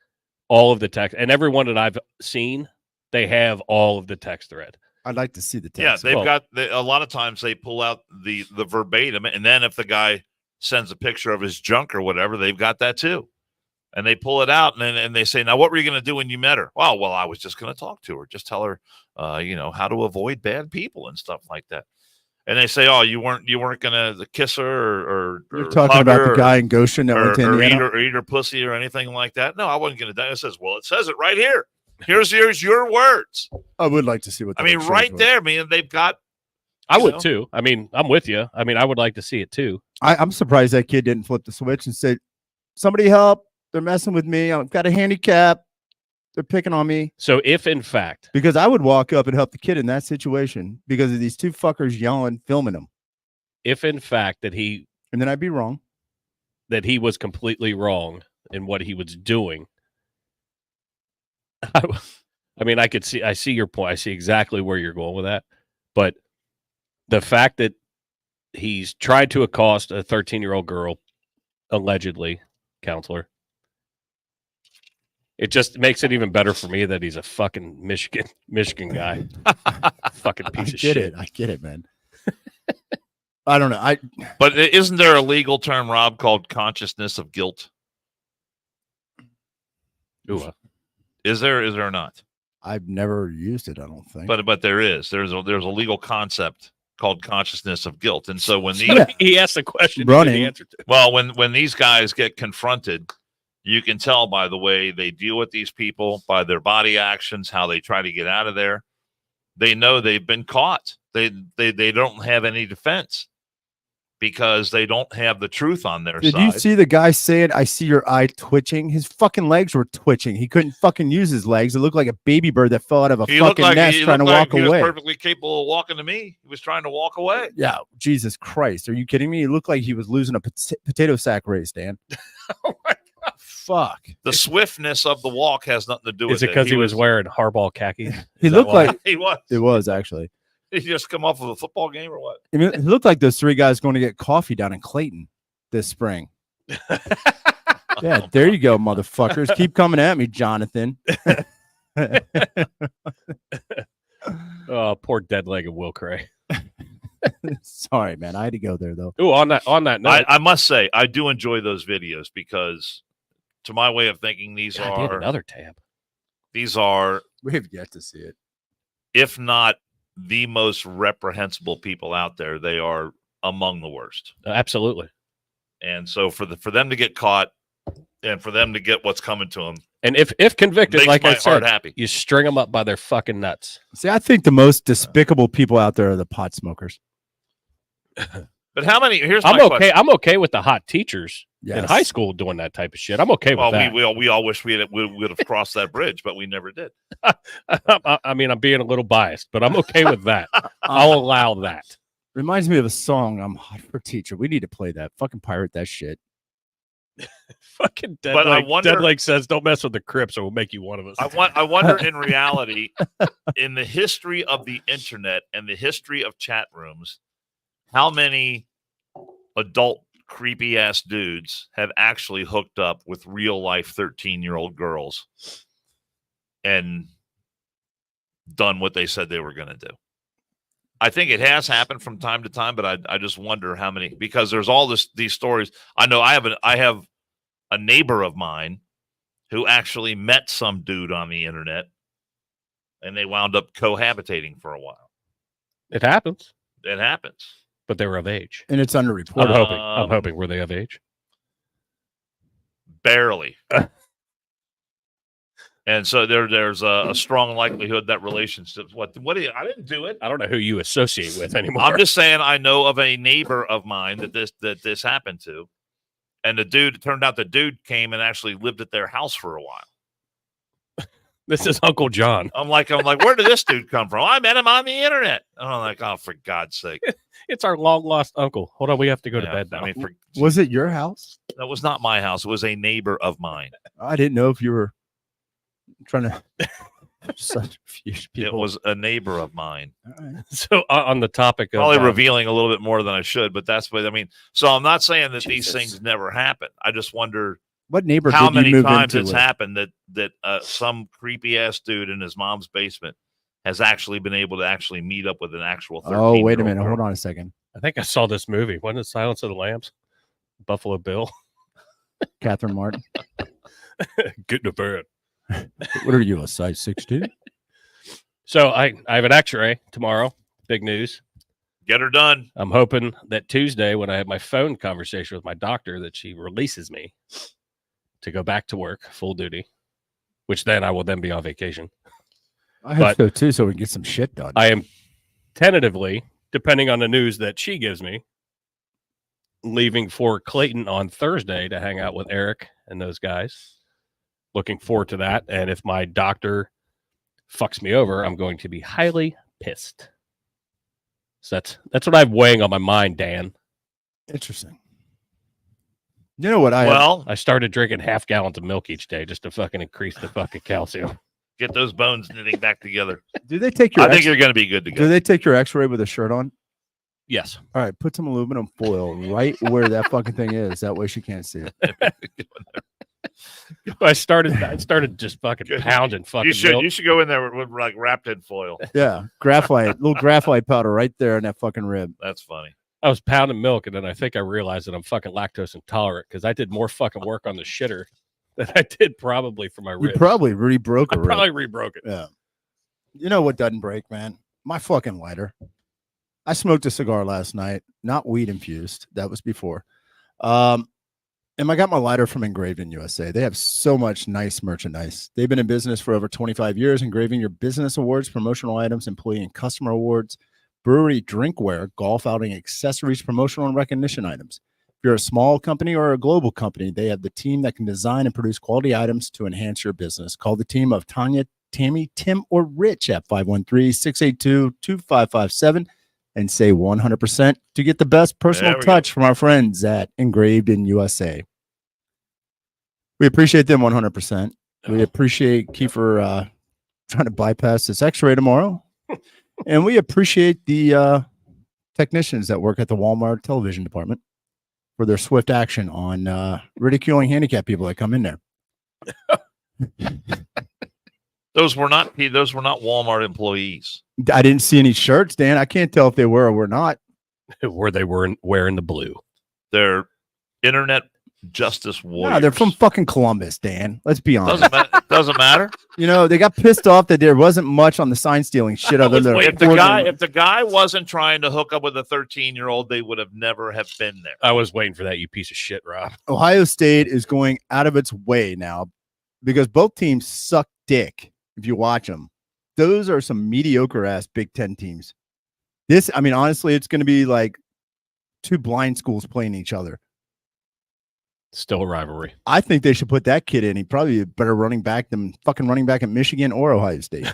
all of the text. And everyone that I've seen, they have all of the text thread. I'd like to see the Yeah, text. they've got a lot of times they pull out the verbatim, and then if the guy sends a picture of his junk or whatever, they've got that too. And they pull it out, and they say, "Now, what were you going to do when you met her?" Well, I was just going to talk to her, just tell her, how to avoid bad people and stuff like that. And they say, "Oh, you weren't going to kiss her or You're talking about the guy in Goshen that went to Indiana? or eat her pussy or anything like that." No, I wasn't going to do it. It says, "Well, it says it right here. Here's your words." I would like to see what. I mean, right there, man. They've got. I would too. I mean, I'm with you. I mean, I would like to see it too. I'm surprised that kid didn't flip the switch and say, "Somebody help! They're messing with me. I've got a handicap. They're picking on me." So if in fact, because I would walk up and help the kid in that situation because of these two fuckers yelling, filming him. If in fact that he, and then I'd be wrong, that he was completely wrong in what he was doing. I mean, I see your point. I see exactly where you're going with that. But the fact that he's tried to accost a 13-year-old girl, allegedly, counselor, it just makes it even better for me that he's a fucking Michigan guy. Fucking piece of shit. I get it, man. I don't know. But isn't there a legal term, Rob, called consciousness of guilt? Ooh. Is there not? I've never used it, I don't think. But there is. There's a legal concept called consciousness of guilt. And so when he asked the question, running, answer to. Well, when these guys get confronted, you can tell by the way they deal with these people, by their body actions, how they try to get out of there. They know they've been caught. They don't have any defense because they don't have the truth on their side. Did you see the guy saying, "I see your eye twitching"? His fucking legs were twitching. He couldn't fucking use his legs. It looked like a baby bird that fell out of a fucking nest trying to walk away. He was perfectly capable of walking to me. He was trying to walk away. Yeah, Jesus Christ. Are you kidding me? He looked like he was losing a potato sack race, Dan. Oh my God. Fuck. The swiftness of the walk has nothing to do with it. Is it because he was wearing hardball khakis? He looked like he was. It was actually. Did he just come off of a football game or what? I mean, it looked like those three guys going to get coffee down in Clayton this spring. Yeah, there you go, motherfuckers. Keep coming at me, Jonathan. Oh, poor dead-legged Will Cray. Sorry, man. I had to go there though. Oh, on that note, I must say I do enjoy those videos because, to my way of thinking, these are another tab. These are we've yet to see it, if not the most reprehensible people out there. They are among the worst. Absolutely. And so for them to get caught and for them to get what's coming to them, and if convicted, like I said, happy. You string them up by their fucking nuts. See, I think the most despicable people out there are the pot smokers. But how many? Here's I'm my okay. question. I'm okay with the hot teachers in Yes. high school doing that type of shit. I'm okay with that. We all wish we would have crossed that bridge, but we never did. I mean, I'm being a little biased, but I'm okay with that. I'll allow that. Reminds me of a song. I'm hot for teacher. We need to play that. Fucking pirate that shit. Fucking dead. But I leg, wonder- dead leg says, "Don't mess with the Crips, or we'll make you one of us." I wonder in reality, in the history of the internet and the history of chat rooms, how many adult creepy ass dudes have actually hooked up with real life 13-year-old girls and done what they said they were going to do. I think it has happened from time to time, but I just wonder how many, because there's all these stories. I know I have a neighbor of mine who actually met some dude on the internet and they wound up cohabitating for a while. It happens, It happens. but they were of age. And it's I'm underreported. hoping. Were they of age? Barely. And so there's a strong likelihood that relationships. What do you? I didn't do it. I don't know who you associate with anymore. I'm just saying I know of a neighbor of mine that this happened to, and it turned out the dude came and actually lived at their house for a while. This is Uncle John. I'm like, where did this dude come from? I met him on the internet. And I'm like, oh, for God's sake! It's our long lost uncle. Hold on, we have to go to Yeah, bed now. I mean, Was it your house? that was not my house. It was a neighbor of mine. I didn't know if you were trying to. Such few It people. was a neighbor of mine. All right. So on the topic of Probably revealing a little bit more than I should, but that's what I mean. So I'm not saying that Jesus. these things never happen. I just wonder What neighbor how did you many move times into it's with? happened that some creepy ass dude in his mom's basement has actually been able to actually meet up with an actual 13-year-old Oh, wait a minute. girl. Hold on a second. I think I saw this movie. Wasn't it Silence of the Lambs? Buffalo Bill. Catherine Martin. Get to bed. What are you, a size 16? So I have an X-ray tomorrow. Big news. Get her done. I'm hoping that Tuesday, when I have my phone conversation with my doctor, that she releases me to go back to work full duty, which then I will then be on vacation. I hope But- so too, so we can get some shit done. I am tentatively, depending on the news that she gives me, leaving for Clayton on Thursday to hang out with Eric and those guys. Looking forward to that. And if my doctor fucks me over, I'm going to be highly pissed. So that's what I'm weighing on my mind, Dan. Interesting. You know what Well, I started drinking half gallons of milk each day just to fucking increase the fucking calcium. get those bones knitting back together. do they take your I think X- you're going to be good to do go. they take your X-ray with a shirt on? Yes. All right, put some aluminum foil right where that fucking thing is. That way she can't see it. I started just fucking Good. pounding fucking milk. You should go in there with like wrapped in foil. Yeah, graphite, little graphite powder right there in that fucking rib. That's funny. I was pounding milk, and then I think I realized that I'm fucking lactose intolerant because I did more fucking work on the shitter than I did probably for my You ribs. probably re-broke I a rib. probably rebroke it. Yeah. You know what doesn't break, man? My fucking lighter. I smoked a cigar last night, not weed infused. That was before. And I got my lighter from Engraved in USA. They have so much nice merchandise. They've been in business for over 25 years, engraving your business awards, promotional items, employee and customer awards, brewery drinkware, golf outing accessories, promotional and recognition items. If you're a small company or a global company, they have the team that can design and produce quality items to enhance your business. Call the team of Tanya, Tammy, Tim, or Rich at 513-682-2557 and say 100% to get the best personal There we touch from our friends at Engraved in USA. We appreciate them 100%. We appreciate Kiefer trying to bypass this X-ray tomorrow. And we appreciate the technicians that work at the Walmart television department for their swift action on ridiculing handicapped people that come in there. Those were not Walmart employees. I didn't see any shirts, Dan. I can't tell if they were or were not. Where they were wearing the blue. They're internet justice warriors. No, they're from fucking Columbus, Dan. Let's be honest. Doesn't matter. You know, they got pissed off that there wasn't much on the sign stealing shit other than If the guy wasn't trying to hook up with a 13-year-old, they would have never have been there. I was waiting for that, you piece of shit, Rob. Ohio State is going out of its way now because both teams suck dick. If you watch them, those are some mediocre ass Big Ten teams. This, I mean, honestly, it's going to be like two blind schools playing each other. Still a rivalry. I think they should put that kid in. He probably a better running back than fucking running back at Michigan or Ohio State.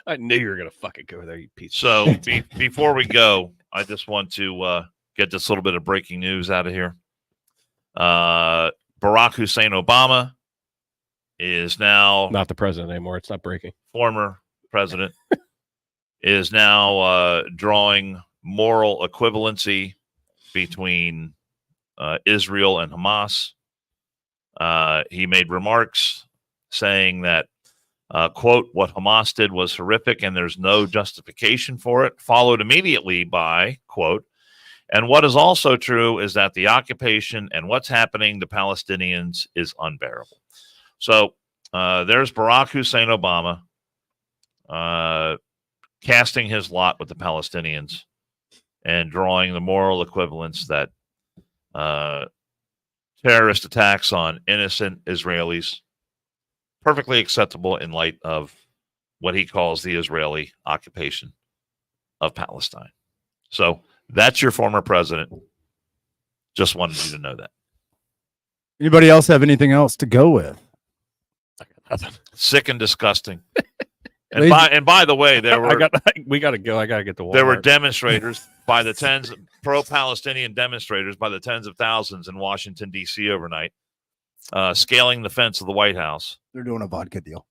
I knew you were gonna fucking go there, you piece. So before we go, I just want to get this little bit of breaking news out of here. Barack Hussein Obama is now Not the president anymore. It's not breaking. former president is now drawing moral equivalency between Israel and Hamas. He made remarks saying that, quote, what Hamas did was horrific and there's no justification for it, followed immediately by, quote, and what is also true is that the occupation and what's happening to Palestinians is unbearable. So there's Barack Hussein Obama casting his lot with the Palestinians and drawing the moral equivalence that terrorist attacks on innocent Israelis perfectly acceptable in light of what he calls the Israeli occupation of Palestine. So that's your former president. Just wanted you to know that. Anybody else have anything else to go with? Sick and disgusting. Ladies- And by the way, We gotta go. I gotta get to Walmart. there were demonstrators by the tens, pro-Palestinian demonstrators by the tens of thousands in Washington, D.C. overnight, scaling the fence of the White House. They're doing a vodka deal.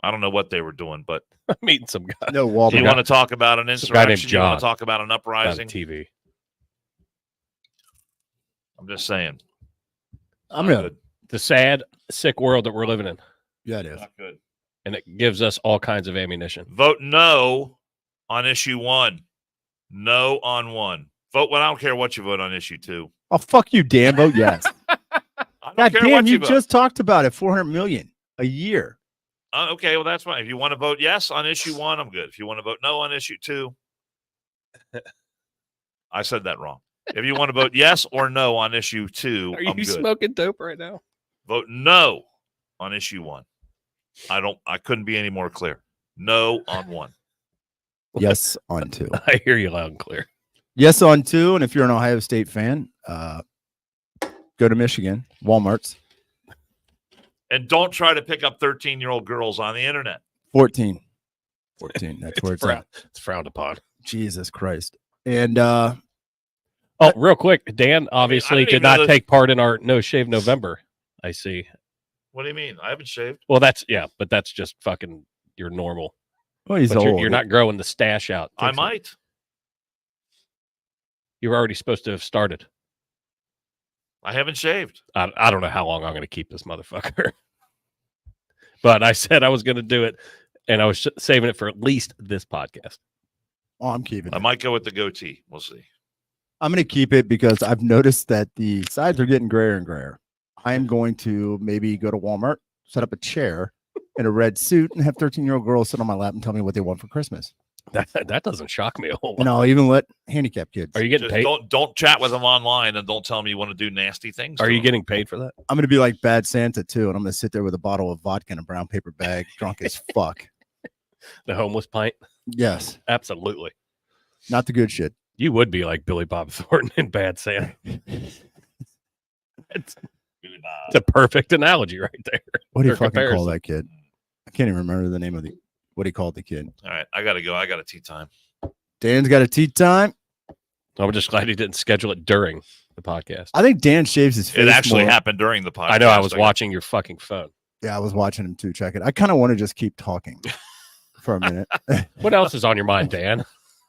I don't know what they were doing, but I'm meeting some guy No, do Walmart. you want to talk about an Some guy named insurrection? You want John. to talk about an on uprising? TV. I'm just saying. I'm Not gonna. good. The sad, sick world that we're living in, Yeah, it is. Not good. and it gives us all kinds of ammunition. Vote no on issue 1. No on 1. Vote I don't care what you vote on issue 2. Oh, fuck you, Dan. Vote yes. I don't God care damn, what you vote. just talked about it. 400 million a year. Okay, well, that's fine. If you want to vote yes on issue 1, I'm good. If you want to vote no on issue 2, I said that wrong. If you want to vote yes or no on issue 2, Are I'm you good. smoking dope right now? Vote no on issue 1. I couldn't be any more clear. No on 1. Yes on 2. I hear you loud and clear. Yes on 2. And if you're an Ohio State fan, go to Michigan, Walmart's. And don't try to pick up 13-year-old girls on the internet. 14. 14. That's where it's at. It's frowned upon. Jesus Christ. And Oh, real quick, Dan obviously didn't did even know not that- take part in our No Shave November. I see. What do you mean? I haven't shaved. Well, but that's just fucking your normal. well, he's But old. you're not growing the stash out. I might. You were already supposed to have started. I haven't shaved. I don't know how long I'm going to keep this motherfucker. But I said I was going to do it, and I was saving it for at least this podcast. Oh, I'm keeping I it. might go with the goatee. We'll see. I'm going to keep it because I've noticed that the sides are getting grayer and grayer. I am going to maybe go to Walmart, set up a chair in a red suit, and have 13-year-old girls sit on my lap and tell me what they want for Christmas. That doesn't shock me a whole lot. And I'll even let handicapped kids. Are you getting Just paid? don't chat with them online and don't tell them you want to do nasty things. Are to you them. getting paid for that? I'm going to be like Bad Santa too, and I'm going to sit there with a bottle of vodka in a brown paper bag, drunk as fuck. The homeless pint? Yes, Absolutely. not the good shit. You would be like Billy Bob Thornton in Bad Santa. It's a perfect analogy right there. What do you For fucking call comparison. that kid? I can't even remember the name of what he called the kid. All right, I got to go. I got a tea time. Dan's got a tea time. I'm just glad he didn't schedule it during the podcast. I think Dan shaves his face. It actually more. happened during the podcast. I know I was watching your fucking phone. Yeah, I was watching him too. Check it. I kind of want to just keep talking for a minute. What else is on your mind, Dan?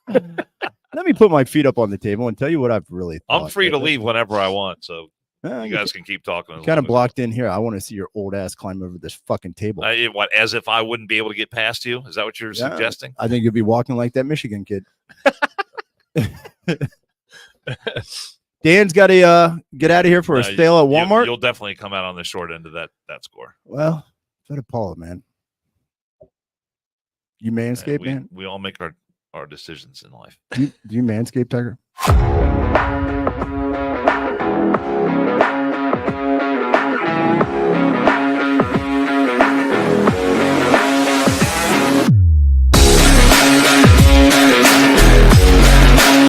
Let me put my feet up on the table and tell you what I've really thought. I'm free to leave whenever I want, so You you guys can keep talking. kind of blocked in here. I want to see your old ass climb over this fucking table. What? As if I wouldn't be able to get past you? Is that what you're Yeah. suggesting? I think you'll be walking like that Michigan kid. Dan's got to get out of here for a No, sale at Walmart. You'll definitely come out on the short end of that score. Well, so did Paula, man. You manscape, we, man? we all make our decisions in life. Do you manscape, Tiger?